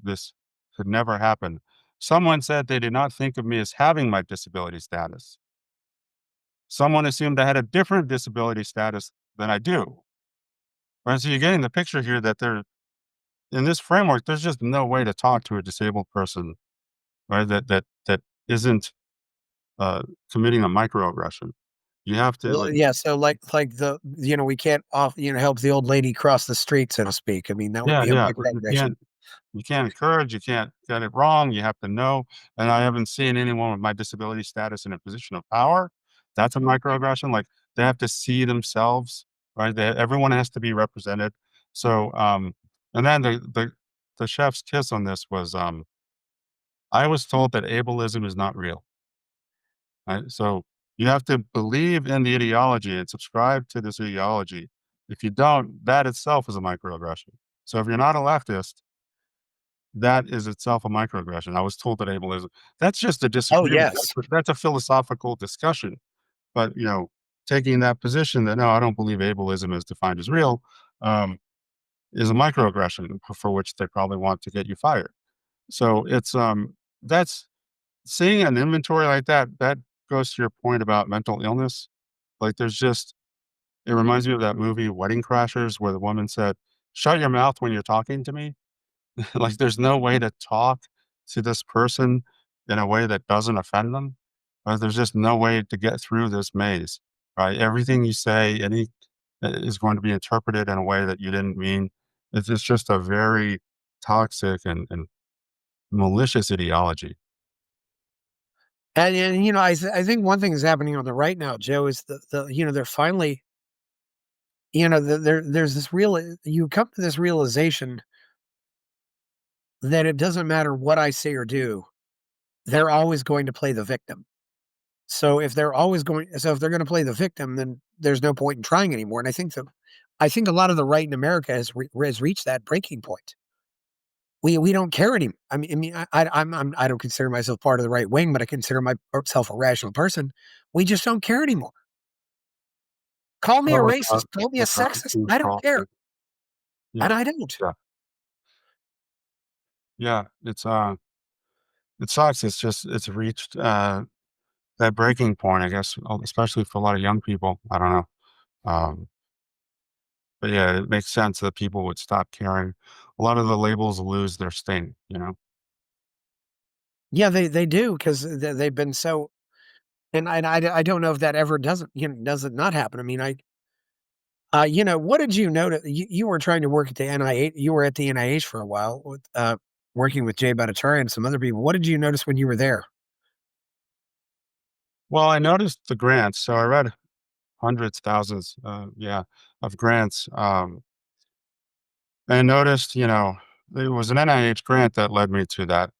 A: could never happen. Someone said they did not think of me as having my disability status. Someone assumed I had a different disability status than I do. Right? So you're getting the picture here that there in this framework, there's just no way to talk to a disabled person, right? That isn't committing a microaggression. You have to
B: Well,
A: like,
B: yeah, so like we can't help the old lady cross the street, so to speak. I mean, that would
A: yeah,
B: be a
A: yeah. You
B: microaggression.
A: can't encourage, you can't get it wrong, you have to know, and I haven't seen anyone with my disability status in a position of power. That's a microaggression, like, they have to see themselves, right? Everyone has to be represented. So, and then the chef's kiss on this was, I was told that ableism is not real, right? So, you have to believe in the ideology and subscribe to this ideology. If you don't, that itself is a microaggression. So if you're not a leftist, that is itself a microaggression. I was told that ableism that's just a
B: Oh,
A: disagreement.
B: yes.
A: That's a philosophical discussion. But, taking that position that, "No, I don't believe ableism is defined as real," um, is a microaggression for which they probably want to get you fired. So that's seeing an inventory like that, that goes to your point about mental illness. Like, it reminds me of that movie Wedding Crashers where the woman said, "Shut your mouth when you're talking to me." Like, there's no way to talk to this person in a way that doesn't offend them. There's just no way to get through this maze, right? Everything you say, is going to be interpreted in a way that you didn't mean. It's just a very toxic and malicious ideology.
B: I think one thing is happening on the right now, Joe, is they're finally, there's this real, you come to this realization that it doesn't matter what I say or do, they're always going to play the victim. So if they're going to play the victim, then there's no point in trying anymore. And I think a lot of the right in America has reached that breaking point. We don't care anymore. I don't consider myself part of the right wing, but I consider myself a rational person. We just don't care anymore. Call me a
A: Oh,
B: racist, call me a
A: with
B: sexist.
A: huge
B: I don't care,
A: crosses. Yeah,
B: and I don't.
A: yeah, yeah. It sucks. It's reached that breaking point, I guess, especially for a lot of young people. I don't know. Um, but yeah, it makes sense that people would stop caring. A lot of the labels lose their sting, you know?
B: Yeah, they do because they've been so. And I don't know if that ever does it not happen. I mean, what did you notice? You were trying to work at the NIH. You were at the NIH for a while, working with Jay Bhattacharya and some other people. What did you notice when you were there?
A: Well, I noticed the grants. So I read hundreds, thousands, yeah, of grants. And I noticed, there was an NIH grant that led me to that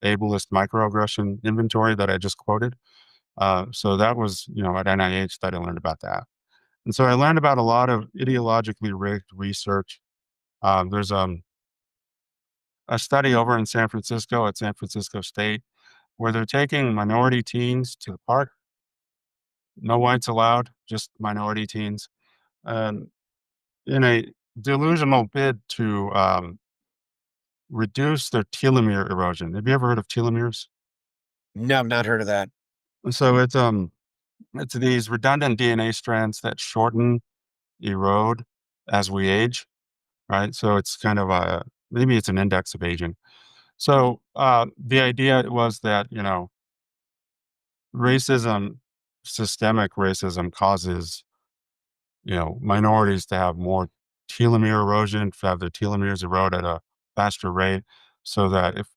A: ableist microaggression inventory that I just quoted. So that was, at NIH that I learned about that. And so I learned about a lot of ideologically rigged research. There's a study over in San Francisco at San Francisco State where they're taking minority teens to the park, no whites allowed, just minority teens, and in a delusional bid to reduce their telomere erosion. Have you ever heard of telomeres?
B: No, I've not heard of that.
A: So it's these redundant DNA strands that shorten, erode as we age, right? So it's kind of a maybe it's an index of aging. So the idea was that racism, systemic racism, causes minorities to have more telomere erosion, to have their telomeres erode at a faster rate, so that if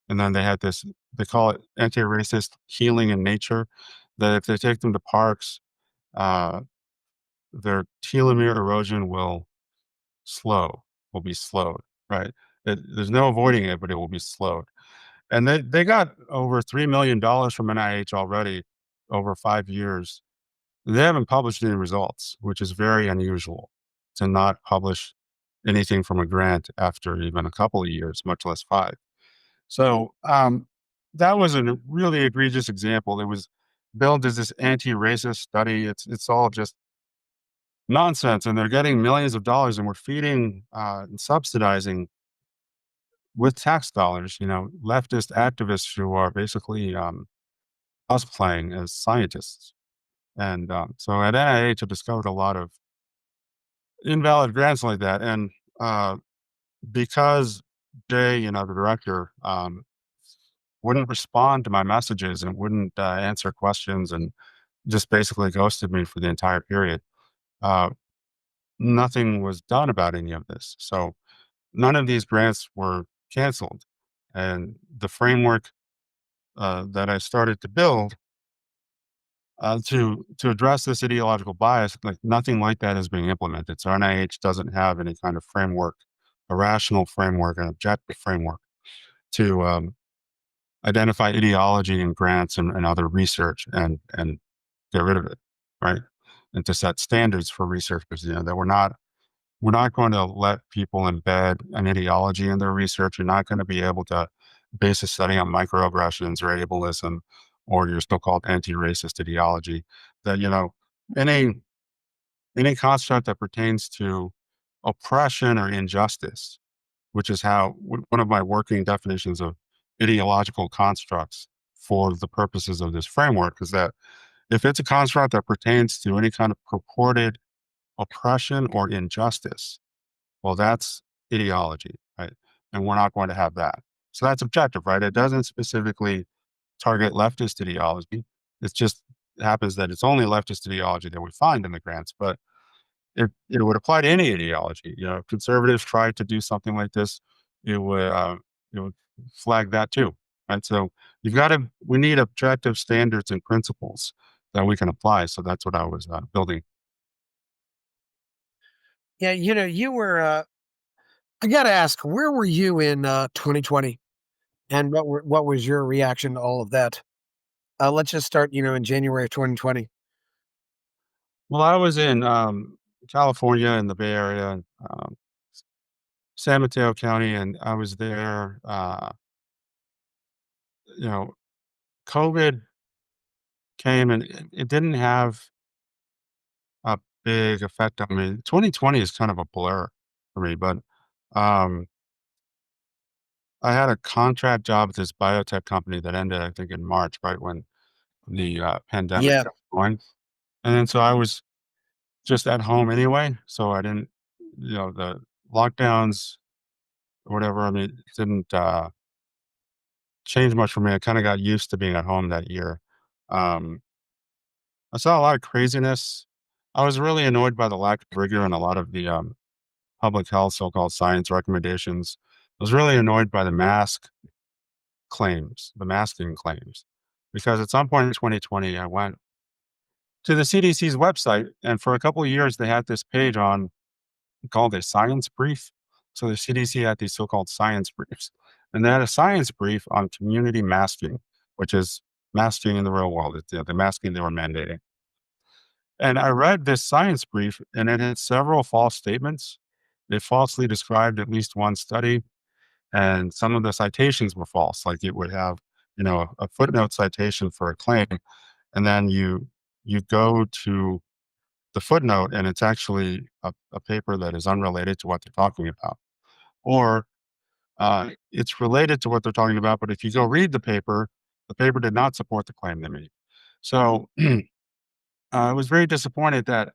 A: and then they had this they call it anti-racist healing in nature, that if they take them to parks, uh, their telomere erosion will be slowed, right? There's no avoiding it, but it will be slowed. And they got over $3 million from NIH already over 5 years. They haven't published any results, which is very unusual to not publish anything from a grant after even a couple of years, much less 5. So, that was a really egregious example. It was billed as this anti-racist study. It's all just nonsense, and they're getting millions of dollars, and we're feeding, and subsidizing with tax dollars, leftist activists who are basically, cosplaying as scientists. And, so at NIH, I discovered a lot of invalid grants like that, and, uh, because Jay, the director, wouldn't respond to my messages and wouldn't, answer questions and just basically ghosted me for the entire period, uh, nothing was done about any of this. So none of these grants were canceled, and the framework, that I started to build, to address this ideological bias, like, nothing like that is being implemented. So NIH doesn't have any kind of framework, a rational framework, an objective framework to identify ideology in grants and other research and get rid of it, right? And to set standards for researchers, that we're not going to let people embed an ideology in their research. You're not going to be able to base a study on microaggressions or ableism or your so-called anti-racist ideology. That any any construct that pertains to oppression or injustice, which is how one of my working definitions of ideological constructs for the purposes of this framework is that if it's a construct that pertains to any kind of purported oppression or injustice, well, that's ideology, right? And we're not going to have that. So that's objective, right? It doesn't specifically target leftist ideology. It just happens that it's only leftist ideology that we find in the grants, but it would apply to any ideology. If conservatives tried to do something like this, it would it would flag that too. right? So we need objective standards and principles that we can apply. So that's what I was building.
B: Yeah, you were, I gotta ask, where were you in, 2020? And what was your reaction to all of that? Let's just start, in January of 2020.
A: Well, I was in California in the Bay Area, San Mateo County, and I was there. You know, COVID came and it didn't have a big effect on me. 2020 is kind of a blur for me, but um, I had a contract job with this biotech company that ended, I think, in March, right when the pandemic
B: Yeah.
A: got going. And then so I was just at home anyway. So I didn't, the lockdowns or whatever, I mean, it didn't change much for me. I kind of got used to being at home that year. Um, I saw a lot of craziness. I was really annoyed by the lack of rigor in a lot of the public health, so-called science recommendations. I was really annoyed by the masking claims, because at some point in 2020, I went to the CDC's website, and for a couple of years, they had this page on called a science brief. So the CDC had these so-called science briefs, and they had a science brief on community masking, which is masking in the real world. It's the masking they were mandating. And I read this science brief, and it had several false statements. It falsely described at least one study, and some of the citations were false. Like it would have, a footnote citation for a claim, and then you go to the footnote, and it's actually a paper that is unrelated to what they're talking about, or it's related to what they're talking about. But if you go read the paper did not support the claim they made. So I was very disappointed that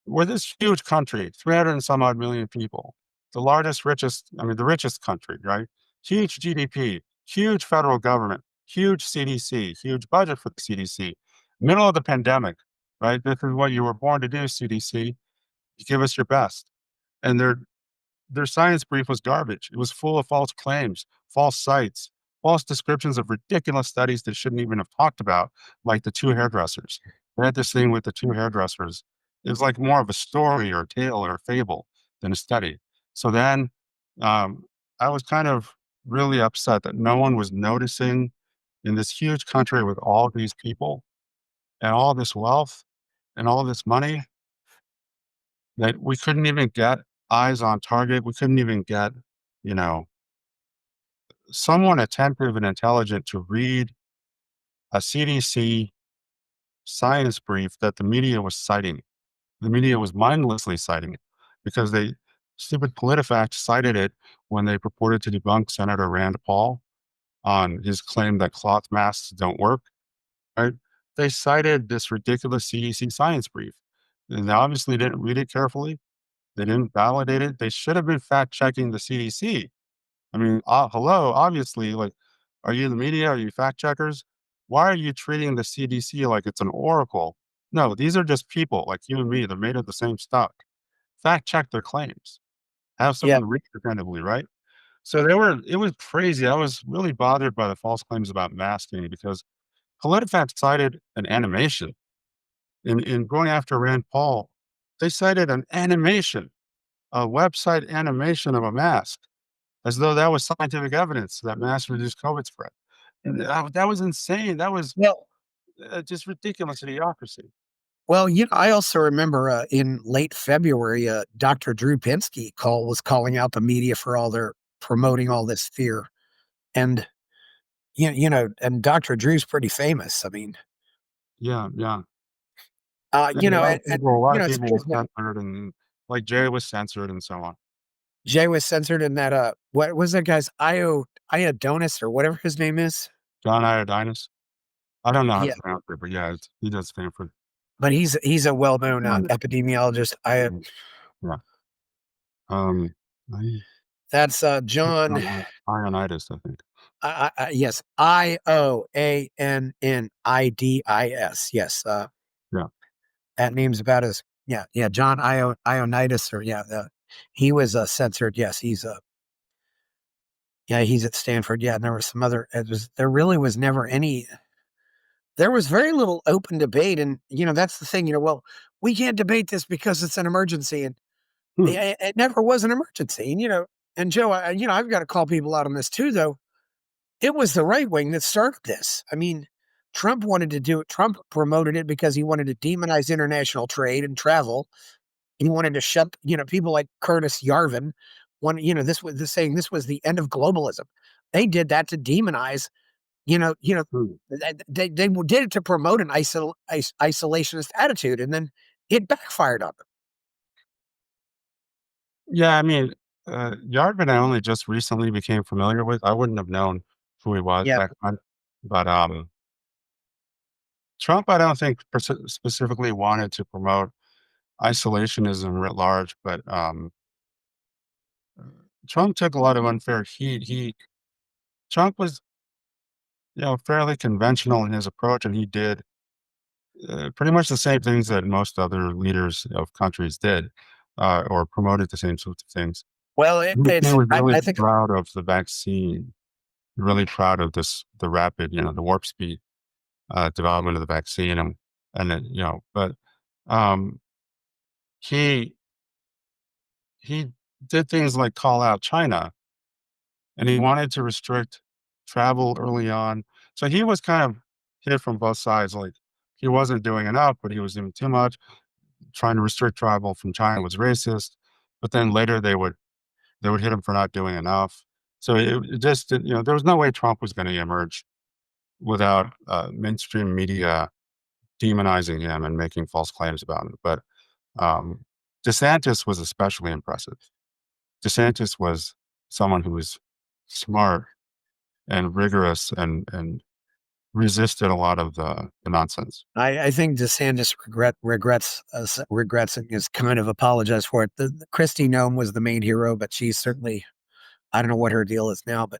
A: we're this huge country, 300 and some odd million people, the richest country, right? Huge GDP, huge federal government, huge CDC, huge budget for the CDC, middle of the pandemic, right? This is what you were born to do, CDC. You give us your best. And their science brief was garbage. It was full of false claims, false sites, false descriptions of ridiculous studies that shouldn't even have talked about, like the two hairdressers. They had this thing with the two hairdressers. It was like more of a story or a tale or a fable than a study. So then um, I was kind of really upset that no one was noticing in this huge country with all these people and all this wealth and all this money that we couldn't even get eyes on target. We couldn't even get, you know, someone attentive and intelligent to read a CDC science brief that the media was citing. The media was mindlessly citing it because stupid PolitiFact cited it when they purported to debunk Senator Rand Paul on his claim that cloth masks don't work, right? They cited this ridiculous CDC science brief. And they obviously didn't read it carefully. They didn't validate it. They should have been fact checking the CDC. I mean, hello, obviously, like, are you the media? Are you fact checkers? Why are you treating the CDC like it's an oracle? No, these are just people like you and me. They're made of the same stuff. Fact check their claims. Have
B: Yeah.
A: someone read definitively, right? So it was crazy. I was really bothered by the false claims about masking because PolitiFact cited an animation in going after Rand Paul. They cited an animation, a website animation of a mask, as though that was scientific evidence that masks reduce COVID spread. And that was insane. That was
B: Well
A: just ridiculous idiocracy.
B: well, I also remember, in late February, Dr. Drew Pinsky was calling out the media for all their promoting all this fear, and, and Dr. Drew's pretty famous. I mean,
A: Yeah, yeah.
B: you
A: And
B: know, and
A: a lot of people were
B: speaking of
A: censored, and like Jay was censored and so on.
B: Jay was censored in that, what was that guy's Iodonis or whatever his name is?
A: John Iodinus. I don't know how
B: Yeah,
A: to pronounce it, but yeah, he does stand for
B: but he's a well-known,
A: Iodinus.
B: epidemiologist.
A: Yeah. Um, I
B: That's, John,
A: Ionitis, I think.
B: yes, Ioannidis. Yes,
A: Yeah.
B: that name's about as yeah, yeah, John Ioannidis or yeah, he was, censored. Yes, he's, Yeah, he's at Stanford. Yeah, and there was some other. There really was never any. There was very little open debate, and that's the thing. Well, we can't debate this because it's an emergency, and
A: Hmm.
B: it never was an emergency. And Joe, I've got to call people out on this too, though. It was the right wing that started this. I mean, Trump wanted to do it. Trump promoted it because he wanted to demonize international trade and travel. He wanted to shut, people like Curtis Yarvin. This was saying this was the end of globalism. They did that to demonize, you know, you know,
A: Hmm.
B: they did it to promote an isolationist attitude, and then it backfired on them.
A: Yeah, I mean, Yardman I only just recently became familiar with. I wouldn't have known who he was
B: Yeah.
A: back then. But Trump, I don't think specifically wanted to promote isolationism writ large, but Trump took a lot of unfair heat. Trump was, fairly conventional in his approach, and he did pretty much the same things that most other leaders of countries did, or promoted the same sorts of things.
B: Well,
A: He was really
B: I think
A: proud of the vaccine, really proud of the rapid, the warp speed development of the vaccine, and then, but um, he he did things like call out China, and he wanted to restrict travel early on. So he was kind of hit from both sides. Like he wasn't doing enough, but he was doing too much. Trying to restrict travel from China was racist, but then later they would hit him for not doing enough. So it just there was no way Trump was going to emerge without mainstream media demonizing him and making false claims about him. But um, DeSantis was especially impressive. DeSantis was someone who was smart and rigorous and resisted a lot of the nonsense.
B: I think DeSantis regrets and is kind of apologized for it. The Christy Nome was the main hero, but she's certainly I don't know what her deal is now, but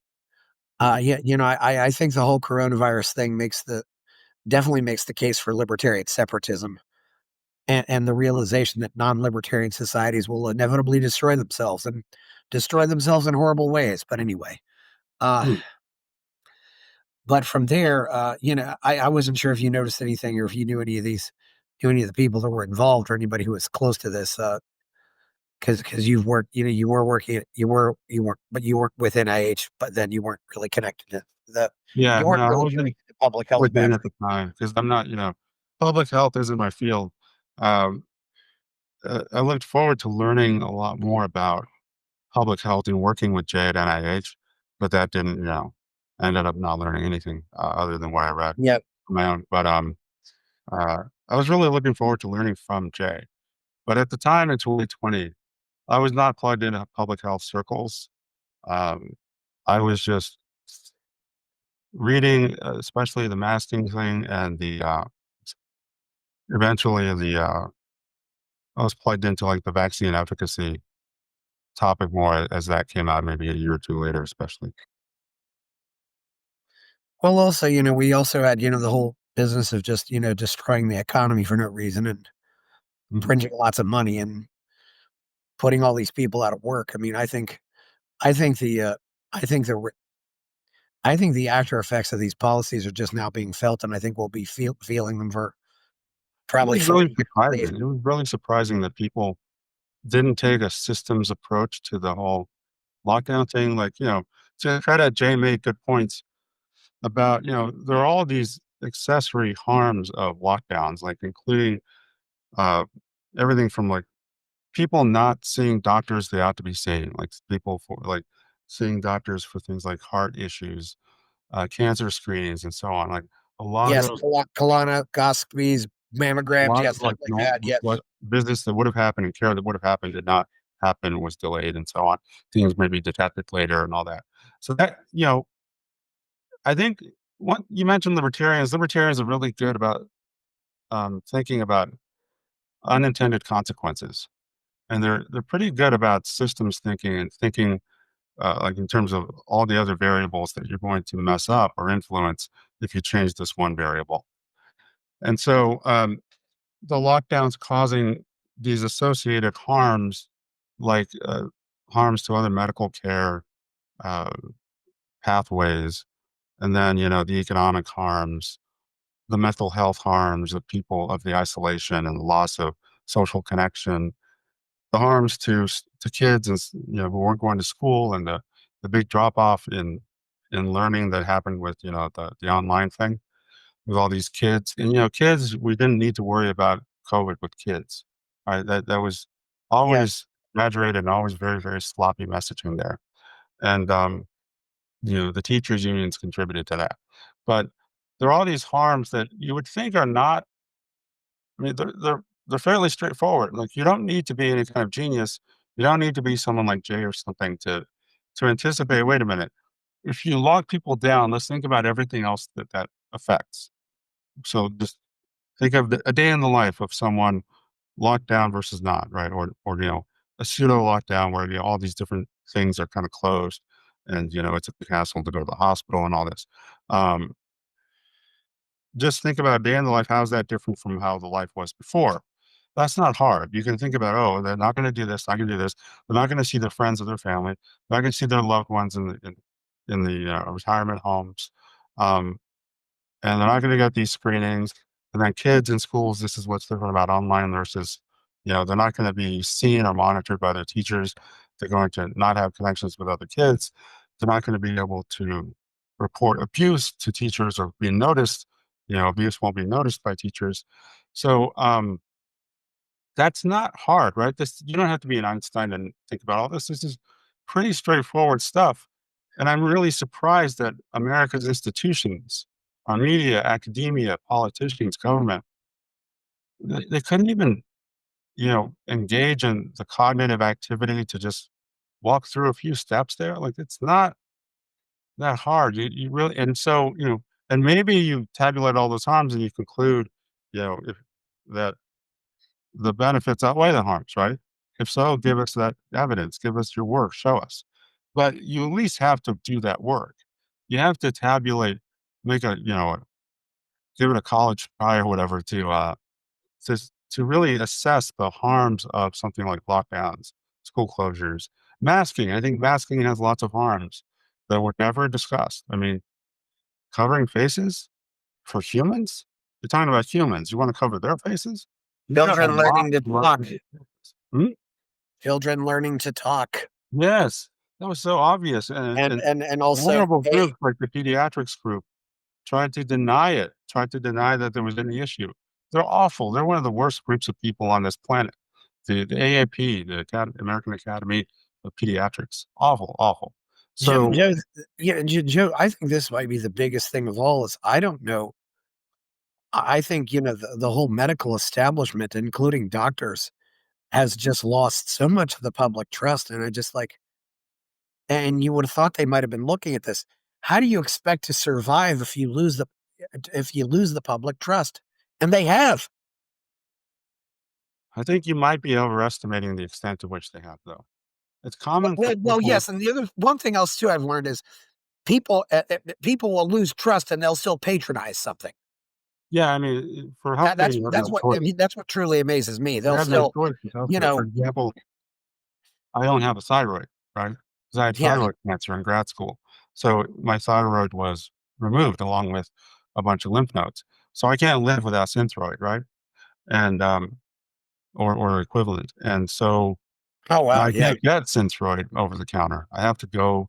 B: yeah, I think the whole coronavirus thing definitely makes the case for libertarian separatism and the realization that non-libertarian societies will inevitably destroy themselves in horrible ways. But anyway, uh,
A: Hmm.
B: but from there, I wasn't sure if you noticed anything or if you knew any of the people that were involved or anybody who was close to this. Because you've worked, you were working, you weren't, but you worked with NIH, but then you weren't really connected to
A: Yeah,
B: you
A: no,
B: weren't
A: I
B: really
A: wasn't
B: connected to public health
A: within
B: back.
A: at the time because I'm not, public health isn't my field. Um, I looked forward to learning a lot more about public health and working with Jay at NIH, but that didn't, I ended up not learning anything other than what I read
B: Yeah.
A: on my own. But I was really looking forward to learning from Jay. But at the time in 2020, I was not plugged into public health circles. Um, I was just reading, especially the masking thing and eventually I was plugged into like the vaccine efficacy topic more as that came out maybe a year or two later, especially.
B: Well, also, we also had, the whole business of just, destroying the economy for no reason and
A: Mhm.
B: printing lots of money and putting all these people out of work. I mean, I think the, I think the, re- I think the after effects of these policies are just now being felt, and I think we'll be feeling them for
A: It
B: probably
A: was really
B: 40 years at least.
A: surprising. It was really surprising that people didn't take a systems approach to the whole lockdown thing. Like, to credit Jay made good points about, there are all these accessory harms of lockdowns, like including uh, everything from like people not seeing doctors they ought to be seeing, like people for like seeing doctors for things like heart issues, cancer screenings, and so on. Like a lot of
B: Yes,
A: those,
B: colonoscopies,
A: a
B: mammograms,
A: lot
B: yeah,
A: of
B: stuff
A: like
B: like that. Yep.
A: what business that would have happened and care that would have happened did not happen, was delayed, and so on. Things may be detected later and all that. So that I think what you mentioned libertarians. Libertarians are really good about thinking about unintended consequences, and they're pretty good about systems thinking and thinking like in terms of all the other variables that you're going to mess up or influence if you change this one variable. And so the lockdowns causing these associated harms, like harms to other medical care, uh, pathways, and then, the economic harms, the mental health harms of people of the isolation and the loss of social connection, the harms to kids who weren't going to school, and the big drop off in learning that happened with the online thing with all these kids. And kids, we didn't need to worry about COVID with kids. Right? That was
B: Yes.
A: always exaggerated and always very, very sloppy messaging there. And the teachers unions contributed to that. But there are all these harms that you would think are not. I mean, they're fairly straightforward. Like, you don't need to be any kind of genius. You don't need to be someone like Jay or something to anticipate. Wait a minute. If you lock people down, let's think about everything else that affects. So just think of a day in the life of someone locked down versus not, right? Or a pseudo lockdown where all these different things are kind of closed, and it's a hassle to go to the hospital and all this. Um, just think about a day in the life. How's that different from how the life was before? That's not hard. You can think about, oh, they're not going to do this, not going to do this. They're not going to see the friends of their family. They're not going to see their loved ones in the retirement homes. Um, and they're not going to get these screenings. And then kids in schools, this is what's different about online versus, they're not going to be seen or monitored by their teachers. They're going to not have connections with other kids. They're not going to be able to report abuse to teachers or be noticed. Abuse won't be noticed by teachers. So that's not hard, right? This You don't have to be an Einstein and think about all this. This is pretty straightforward stuff. And I'm really surprised that America's institutions, our media, academia, politicians, government, they couldn't even, engage in the cognitive activity to just walk through a few steps there. Like, it's not that hard. You really, and so, and maybe you tabulate all those harms and you conclude, if that the benefits outweigh the harms, right? If so, give us that evidence, give us your work, show us. But you at least have to do that work. You have to tabulate, make give it a college try or whatever to really assess the harms of something like lockdowns, school closures, masking. I think masking has lots of harms that were never discussed. I mean, covering faces for humans? You're talking about humans. You want to cover their faces? You've got a
B: Children
A: lot.
B: learning to talk.
A: Hmm?
B: Children learning to talk.
A: Yes, that was so obvious,
B: And also
A: vulnerable groups like the pediatrics group tried to deny it, tried to deny that there was any issue. They're awful. They're one of the worst groups of people on this planet. The AAP, the American Academy of Pediatrics, awful, awful.
B: Joe,
A: So
B: Joe, yeah, Joe, I think this might be the biggest thing of all is I don't know. I think, the whole medical establishment, including doctors, has just lost so much of the public trust. And I just like, and you would have thought they might have been looking at this. How do you expect to survive if you lose the public trust? And they have.
A: I think you might be overestimating the extent to which they have, though. It's common for
B: Well,
A: people.
B: yes. And the other one thing else too I've learned is people will lose trust and they'll still patronize something.
A: Yeah, I mean, for
B: That,
A: healthcare,
B: that's
A: you have
B: that's
A: no
B: what I
A: choice.
B: mean. That's what truly amazes me.
A: You
B: They'll
A: have no
B: still,
A: choice with
B: you
A: healthcare. For
B: know,
A: example, I don't have a thyroid, right? Because I had
B: yeah.
A: thyroid cancer in grad school. So my thyroid was removed along with a bunch of lymph nodes. So I can't live without Synthroid, right? And or equivalent. And so
B: Oh wow,
A: I
B: yeah.
A: can't get Synthroid over the counter. I have to go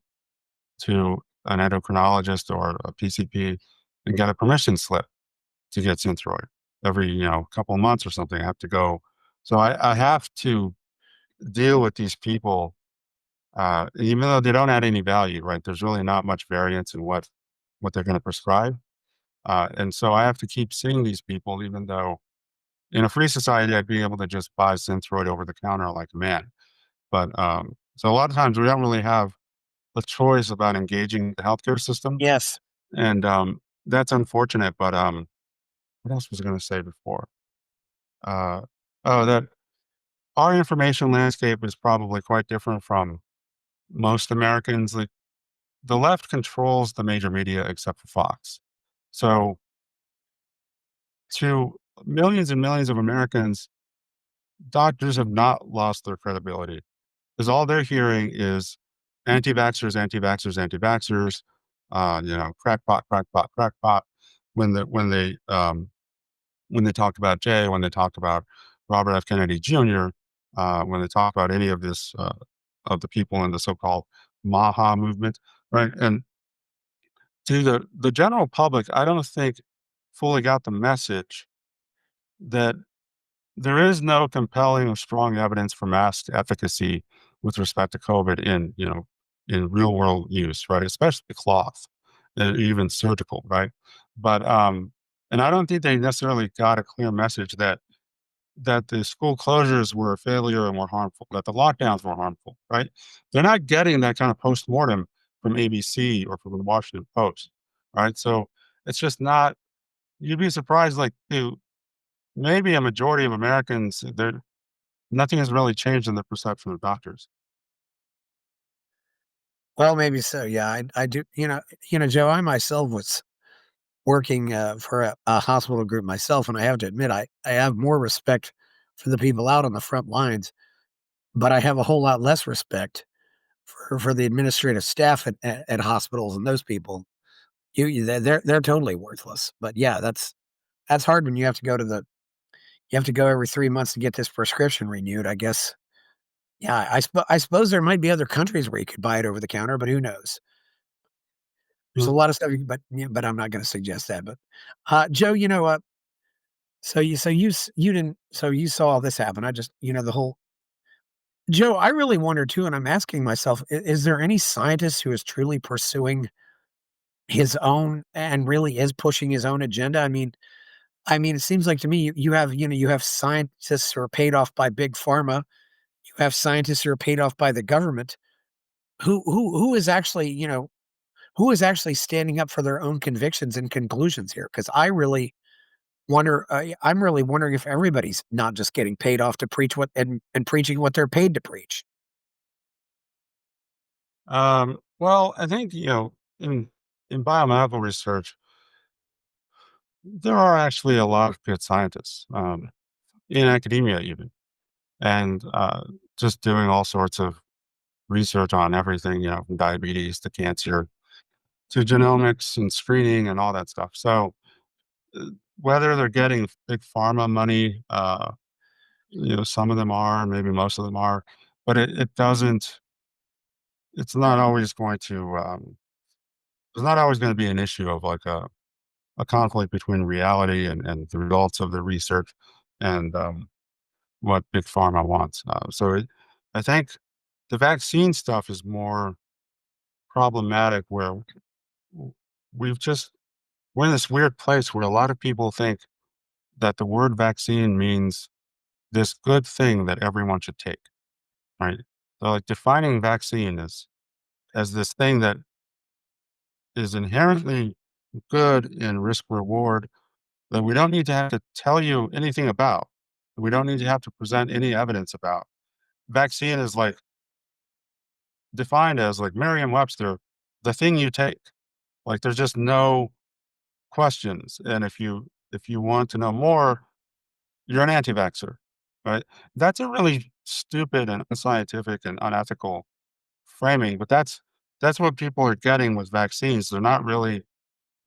A: to an endocrinologist or a PCP and get a permission slip to get Synthroid every couple of months or something. I have to go. So I have to deal with these people, even though they don't add any value, right? There's really not much variance in what they're going to prescribe, and so I have to keep seeing these people, even though in a free society I'd be able to just buy Synthroid over the counter like a man. But so a lot of times we don't really have the choice about engaging the healthcare system,
B: Yes.
A: and that's unfortunate. But what else was I going to say before? Uh, oh, that our information landscape is probably quite different from most Americans. Like, the left controls the major media except for Fox. So to millions and millions of Americans, doctors have not lost their credibility because all they're hearing is anti-vaxxers, anti-vaxxers, anti-vaxxers. crackpot, crackpot, crackpot. When the when they talk about Jay, when they talk about Robert F. Kennedy Jr., when they talk about any of this of the people in the so-called Maha movement, right? And to the general public, I don't think fully got the message that there is no compelling or strong evidence for mask efficacy with respect to COVID in real world use, right? Especially cloth, and even surgical, right? But and I don't think they necessarily got a clear message that the school closures were a failure and were harmful, that the lockdowns were harmful, right? They're not getting that kind of postmortem from ABC or from the Washington Post, right? So it's just not. You'd be surprised, like, maybe a majority of Americans, there nothing has really changed in the perception of doctors.
B: Well, maybe so. Yeah, I do. Joe, I myself was working for a hospital group myself, and I have to admit, I have more respect for the people out on the front lines, but I have a whole lot less respect for the administrative staff at hospitals and those people. They're totally worthless. But yeah, that's hard when you have to go every 3 months to get this prescription renewed. I guess. Yeah, I suppose there might be other countries where you could buy it over the counter, but who knows? There's a
A: Mm,
B: lot of stuff, but yeah, but I'm not going to suggest that. But Joe, you didn't so you saw all this happen. I just the whole Joe. I really wonder too, and I'm asking myself: is there any scientist who is truly pursuing his own and really is pushing his own agenda? I mean, it seems like to me you have scientists who are paid off by big pharma. You have scientists who are paid off by the government. Who is actually who is actually standing up for their own convictions and conclusions here? Because I'm really wondering if everybody's not just getting paid off to preach and preaching what they're paid to preach.
A: well, I think in biomedical research, there are actually a lot of good scientists in academia, even, and just doing all sorts of research on everything, from diabetes to cancer to genomics and screening and all that stuff. So uh, whether they're getting big pharma money, some of them are, maybe most of them are, but it doesn't. It's not always going to. There's not always going to be an issue of like a conflict between reality and the results of the research and what big pharma wants. I think the vaccine stuff is more problematic where w- we've just we're in this weird place where a lot of people think that the word vaccine means this good thing that everyone should take, right? So like defining vaccine as this thing that is inherently good in risk reward that we don't need to have to tell you anything about. We don't need to have to present any evidence about. Vaccine is like defined as like Merriam-Webster, the thing you take. Like there's just no questions. And if you want to know more, you're an anti-vaxxer, right? That's a really stupid and unscientific and unethical framing, but that's what people are getting with vaccines. They're not really.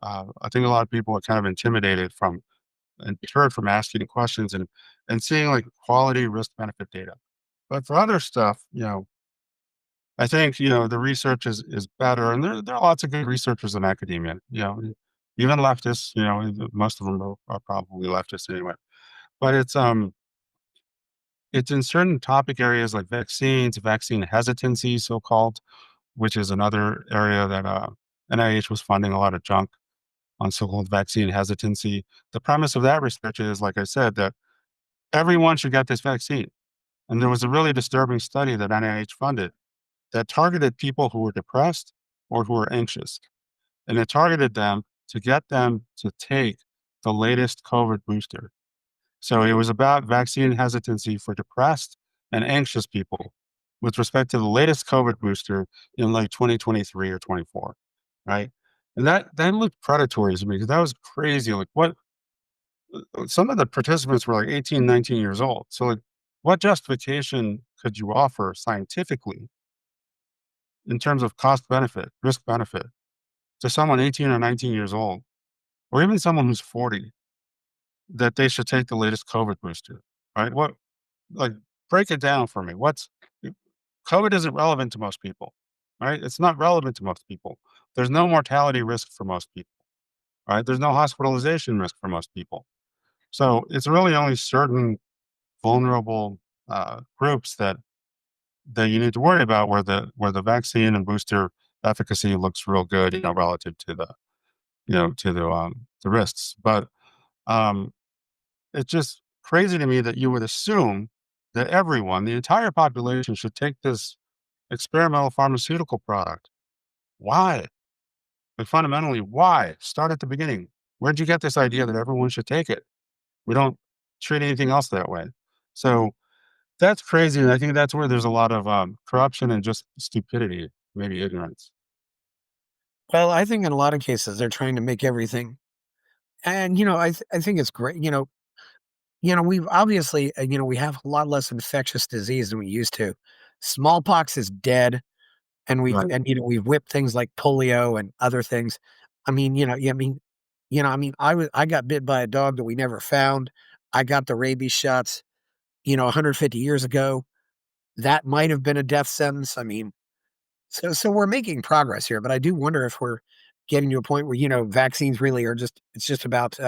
A: I think a lot of people are kind of intimidated from and deterred from asking questions and seeing like quality risk benefit data. But for other stuff, I think the research is better, and there are lots of good researchers in academia. Even leftists. Most of them are probably leftists anyway. But it's in certain topic areas like vaccines, vaccine hesitancy, so called, which is another area that NIH was funding a lot of junk on so-called vaccine hesitancy. The premise of that research is, like I said, that everyone should get this vaccine. And there was a really disturbing study that NIH funded that targeted people who were depressed or who were anxious. And it targeted them to get them to take the latest COVID booster. So it was about vaccine hesitancy for depressed and anxious people with respect to the latest COVID booster in like 2023 or 24, right? And that looked predatory to me because that was crazy. Like what some of the participants were like 18, 19 years old. So like what justification could you offer scientifically in terms of cost benefit, risk benefit to someone 18 or 19 years old, or even someone who's 40, that they should take the latest COVID booster, right? Like, break it down for me. COVID isn't relevant to most people, right? It's not relevant to most people. There's no mortality risk for most people, right? There's no hospitalization risk for most people. So it's really only certain vulnerable groups that you need to worry about where the vaccine and booster efficacy looks real good, relative to the risks. But um, it's just crazy to me that you would assume that everyone, the entire population, should take this experimental pharmaceutical product. Why? Like, fundamentally, why? Start at the beginning. Where'd you get this idea that everyone should take it? We don't treat anything else that way. So that's crazy, and I think that's where there's a lot of corruption and just stupidity, maybe ignorance.
B: Well, I think in a lot of cases they're trying to make everything, and I think it's great. We've obviously, we have a lot less infectious disease than we used to. Smallpox is dead, and
A: Right.
B: we've whipped things like polio and other things. I mean, yeah, I got bit by a dog that we never found. I got the rabies shots, 150 years ago. That might have been a death sentence. I mean, so we're making progress here, but I do wonder if we're getting to a point where, vaccines really are it's just about,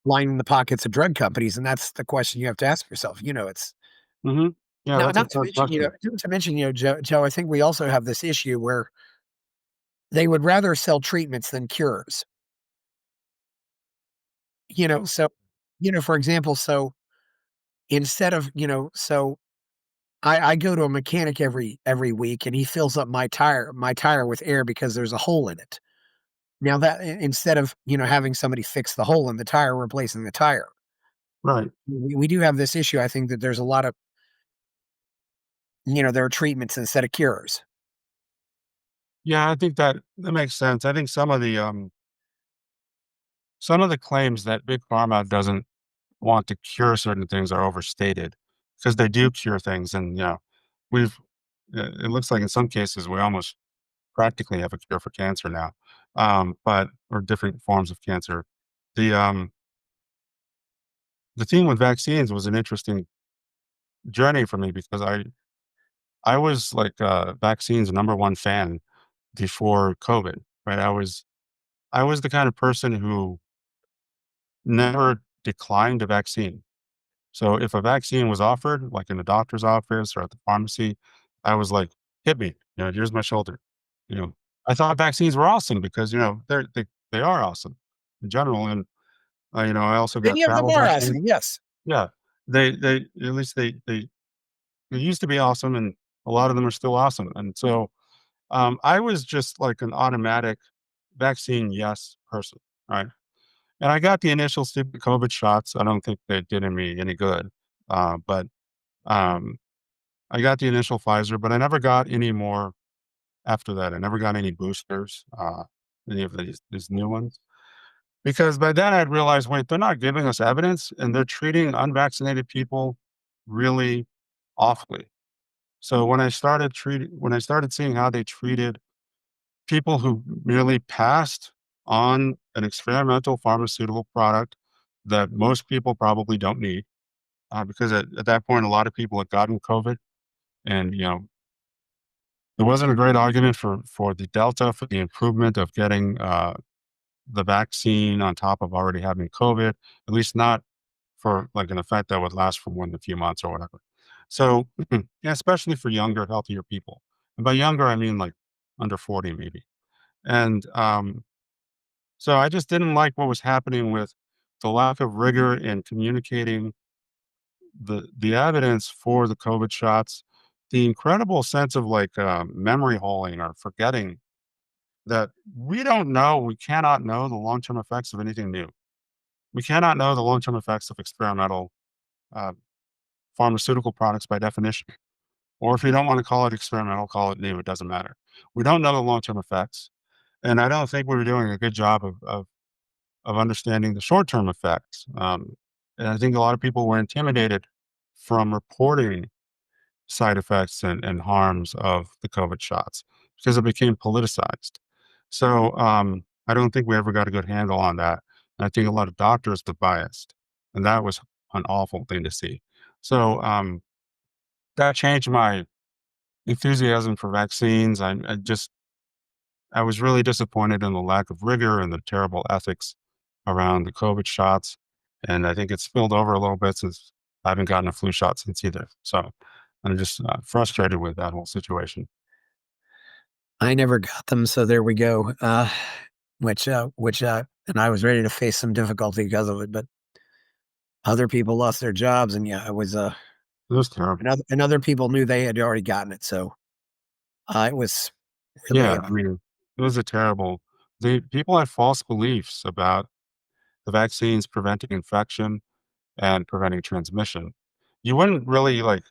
B: lining the pockets of drug companies, and that's the question you have to ask yourself. It's
A: Hmm. Yeah,
B: not
A: that's a
B: not to
A: tough
B: mention,
A: question.
B: Joe, I think we also have this issue where they would rather sell treatments than cures. So, for example, so instead of, so I go to a mechanic every week and he fills up my tire with air because there's a hole in it. Now that instead of, having somebody fix the hole in the tire, replacing the tire,
A: Right.
B: we do have this issue. I think that there's a lot of, there are treatments instead of cures.
A: Yeah, I think that makes sense. I think some of the claims that big pharma doesn't want to cure certain things are overstated, because they do cure things, and we've it looks like in some cases we almost practically have a cure for cancer now, but or different forms of cancer. The um, the thing with vaccines was an interesting journey for me, because I was like vaccines number one fan before COVID. Right, I was the kind of person who never declined a vaccine. So if a vaccine was offered, like in the doctor's office or at the pharmacy, I was like, "Hit me, here's my shoulder." You know, I thought vaccines were awesome because, they are awesome in general, and, I also got
B: Many of them
A: travel
B: are
A: vaccines.
B: awesome, yes.
A: Yeah. They at least they used to be awesome, and a lot of them are still awesome, and so, I was just like an automatic vaccine yes person, right? And I got the initial stupid COVID shots. I don't think they did me any good, but, um, I got the initial Pfizer, but I never got any more after that. I never got any boosters, any of these new ones, because by then I'd realized, wait, they're not giving us evidence, and they're treating unvaccinated people really awfully. So when I started seeing how they treated people who merely passed on an experimental pharmaceutical product that most people probably don't need, because at that point, a lot of people had gotten COVID, and there wasn't a great argument for the delta, for the improvement of getting the vaccine on top of already having COVID, at least not for like an effect that would last for more than a few months or whatever. So, yeah, especially for younger, healthier people. And by younger, I mean like under 40, maybe. And so I just didn't like what was happening with the lack of rigor in communicating the evidence for the COVID shots, the incredible sense of like memory holing or forgetting that we cannot know the long term effects of anything new. We cannot know the long term effects of experimental uh, pharmaceutical products by definition. Or if you don't want to call it experimental, call it new. It doesn't matter. We don't know the long term effects. And I don't think we were doing a good job of understanding the short term effects. And I think a lot of people were intimidated from reporting side effects and harms of the COVID shots because it became politicized. So, I don't think we ever got a good handle on that. And I think a lot of doctors were biased, and that was an awful thing to see. So, that changed my enthusiasm for vaccines. I was really disappointed in the lack of rigor and the terrible ethics around the COVID shots. And I think it's spilled over a little bit since I haven't gotten a flu shot since either. So I'm just frustrated with that whole situation.
B: I never got them, so there we go. And I was ready to face some difficulty because of it, but other people lost their jobs, and yeah, it was
A: It was terrible.
B: and other people knew they had already gotten it, so it was really
A: Yeah, I mean, it was a terrible. The people had false beliefs about the vaccines preventing infection and preventing transmission. You wouldn't really like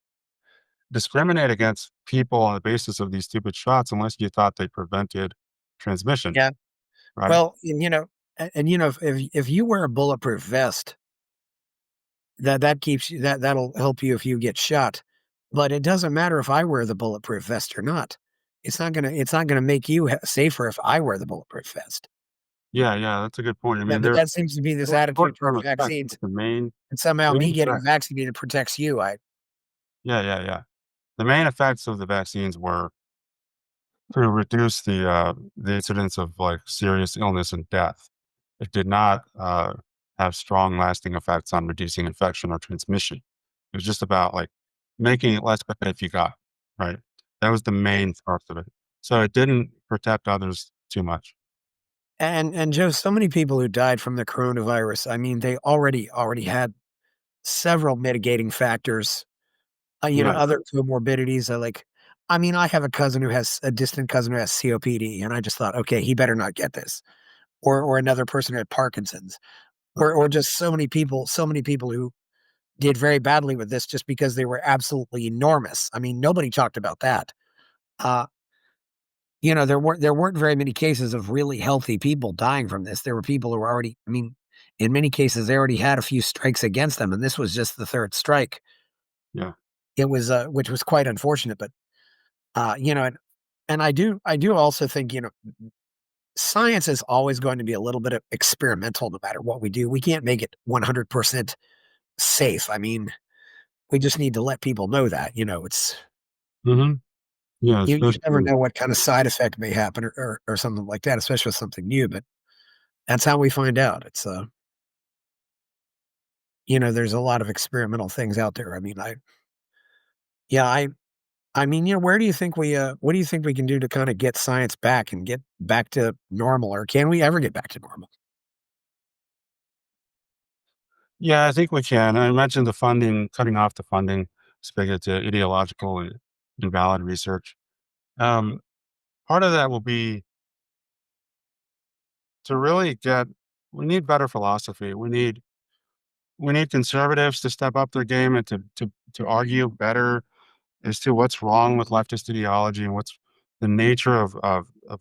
A: discriminate against people on the basis of these stupid shots unless you thought they prevented transmission,
B: yeah.
A: right?
B: Well, and if you wear a bulletproof vest, that keeps you that'll help you if you get shot. But it doesn't matter if I wear the bulletproof vest or not. It's not gonna make you safer if I wear the bulletproof vest.
A: Yeah, yeah, that's a good point. I
B: Yeah,
A: mean,
B: but
A: there's
B: that seems to be this attitude
A: short-term
B: towards
A: effects,
B: vaccines,
A: but
B: and somehow
A: the
B: me
A: main
B: getting
A: effect,
B: vaccinated protects you. I
A: yeah, yeah, yeah. The main effects of the vaccines were to reduce the incidence of like serious illness and death. It did not have strong, lasting effects on reducing infection or transmission. It was just about like making it less bad if you got it, right. That was the main thrust of it. So it didn't protect others too much.
B: and Joe, so many people who died from the coronavirus, I mean, they already had several mitigating factors.
A: Right.
B: Other comorbidities are like, I mean, I have a distant cousin who has COPD, and I just thought, okay, he better not get this, or another person who had Parkinson's, or just so many people who did very badly with this just because they were absolutely enormous. I mean, nobody talked about that. Uh, there weren't very many cases of really healthy people dying from this. There were people who were already, I mean, in many cases, they already had a few strikes against them, and this was just the third strike.
A: Yeah.
B: It was, which was quite unfortunate, but uh, you know, and, and I do also think science is always going to be a little bit of experimental, no matter what we do. We can't make it 100% safe. I mean, we just need to let people know that. It's
A: Hmm. Yeah.
B: you never
A: Especially.
B: know what kind of side effect may happen or something like that, especially with something new. But that's how we find out. It's there's a lot of experimental things out there. I mean, yeah, I mean, where do you think what do you think we can do to kind of get science back and get back to normal, or can we ever get back to normal?
A: Yeah, I think we can. I mentioned the funding, cutting off the funding spigot to ideological and invalid research. Um, Part of that will be to really get. We need better philosophy. We need conservatives to step up their game and to argue better as to what's wrong with leftist ideology and what's the nature of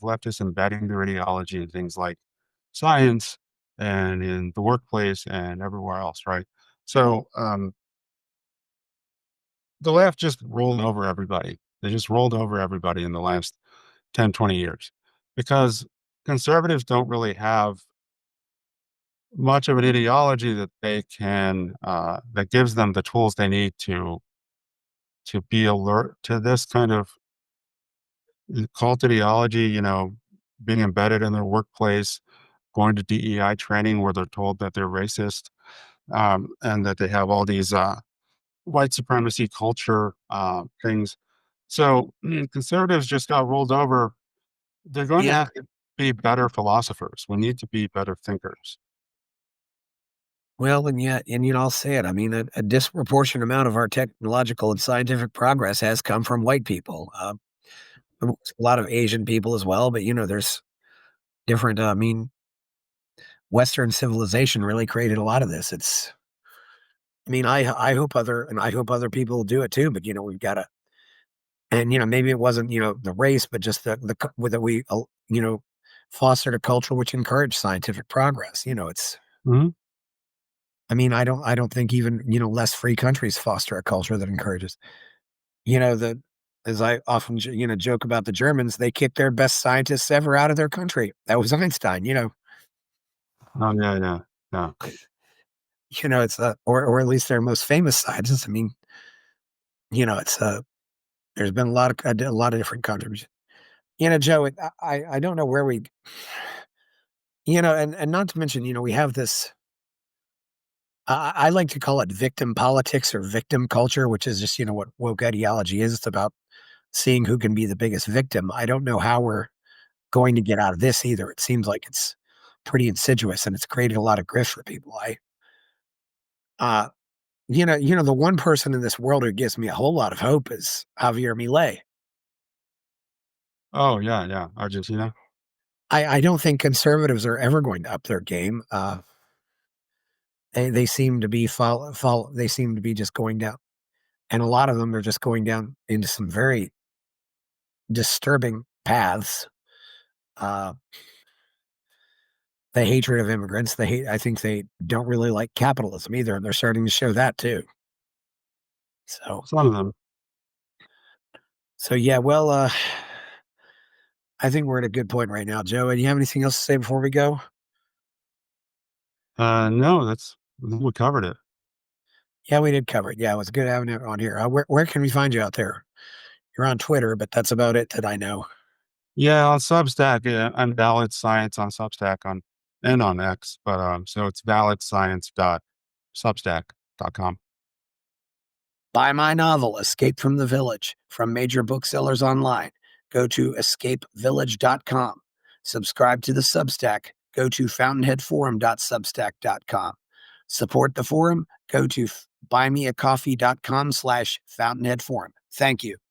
A: leftists embedding their ideology in things like science and in the workplace and everywhere else, right? So the left just rolled over everybody. They just rolled over everybody in the last 10, 20 years because conservatives don't really have much of an ideology that they can that gives them the tools they need to be alert to this kind of cult ideology, being embedded in their workplace, going to DEI training where they're told that they're racist, and that they have all these white supremacy culture things. So conservatives just got rolled over. They're going to
B: Yeah.
A: have to be better philosophers. We need to be better thinkers.
B: Well, and yet, I'll say it. I mean, a disproportionate amount of our technological and scientific progress has come from white people. Of course, a lot of Asian people as well, but there's different. I mean, Western civilization really created a lot of this. It's. I mean, I hope other people do it too. But we've got to, and maybe it wasn't the race, but just that we fostered a culture which encouraged scientific progress. It's.
A: Mhm.
B: I mean, I don't think even less free countries foster a culture that encourages. The as I often joke about the Germans, they kicked their best scientists ever out of their country. That was Einstein.
A: Oh, yeah, yeah, yeah.
B: It's or at least their most famous scientists. I mean, it's there's been a lot of different contributions. Joe, I don't know where we, and not to mention, we have this. I like to call it victim politics or victim culture, which is just what woke ideology is. It's about seeing who can be the biggest victim. I don't know how we're going to get out of this either. It seems like it's pretty insidious and it's creating a lot of grief for people. Uh, the one person in this world who gives me a whole lot of hope is Javier Milei.
A: Oh, yeah, yeah, Argentina?
B: I don't think conservatives are ever going to up their game. They seem to be they seem to be just going down, and a lot of them are just going down into some very disturbing paths. Uh, the hatred of immigrants, I think they don't really like capitalism either, and they're starting to show that too. So,
A: Some of them.
B: yeah, well, I think we're at a good point right now, Joe. And you have anything else to say before we go?
A: No, I think we covered it.
B: Yeah, we did cover it. Yeah, it was good having it on here. Where can we find you out there? You're on Twitter, but that's about it that I know.
A: Yeah, on Substack, yeah, I'm Valid Science on Substack and on X, but, so it's validscience.substack.com.
B: Buy my novel, Escape from the Village, from major booksellers online. Go to escapevillage.com. Subscribe to the Substack. Go to fountainheadforum.substack.com. Support the forum. Go to buymeacoffee.com/fountainheadforum. Thank you.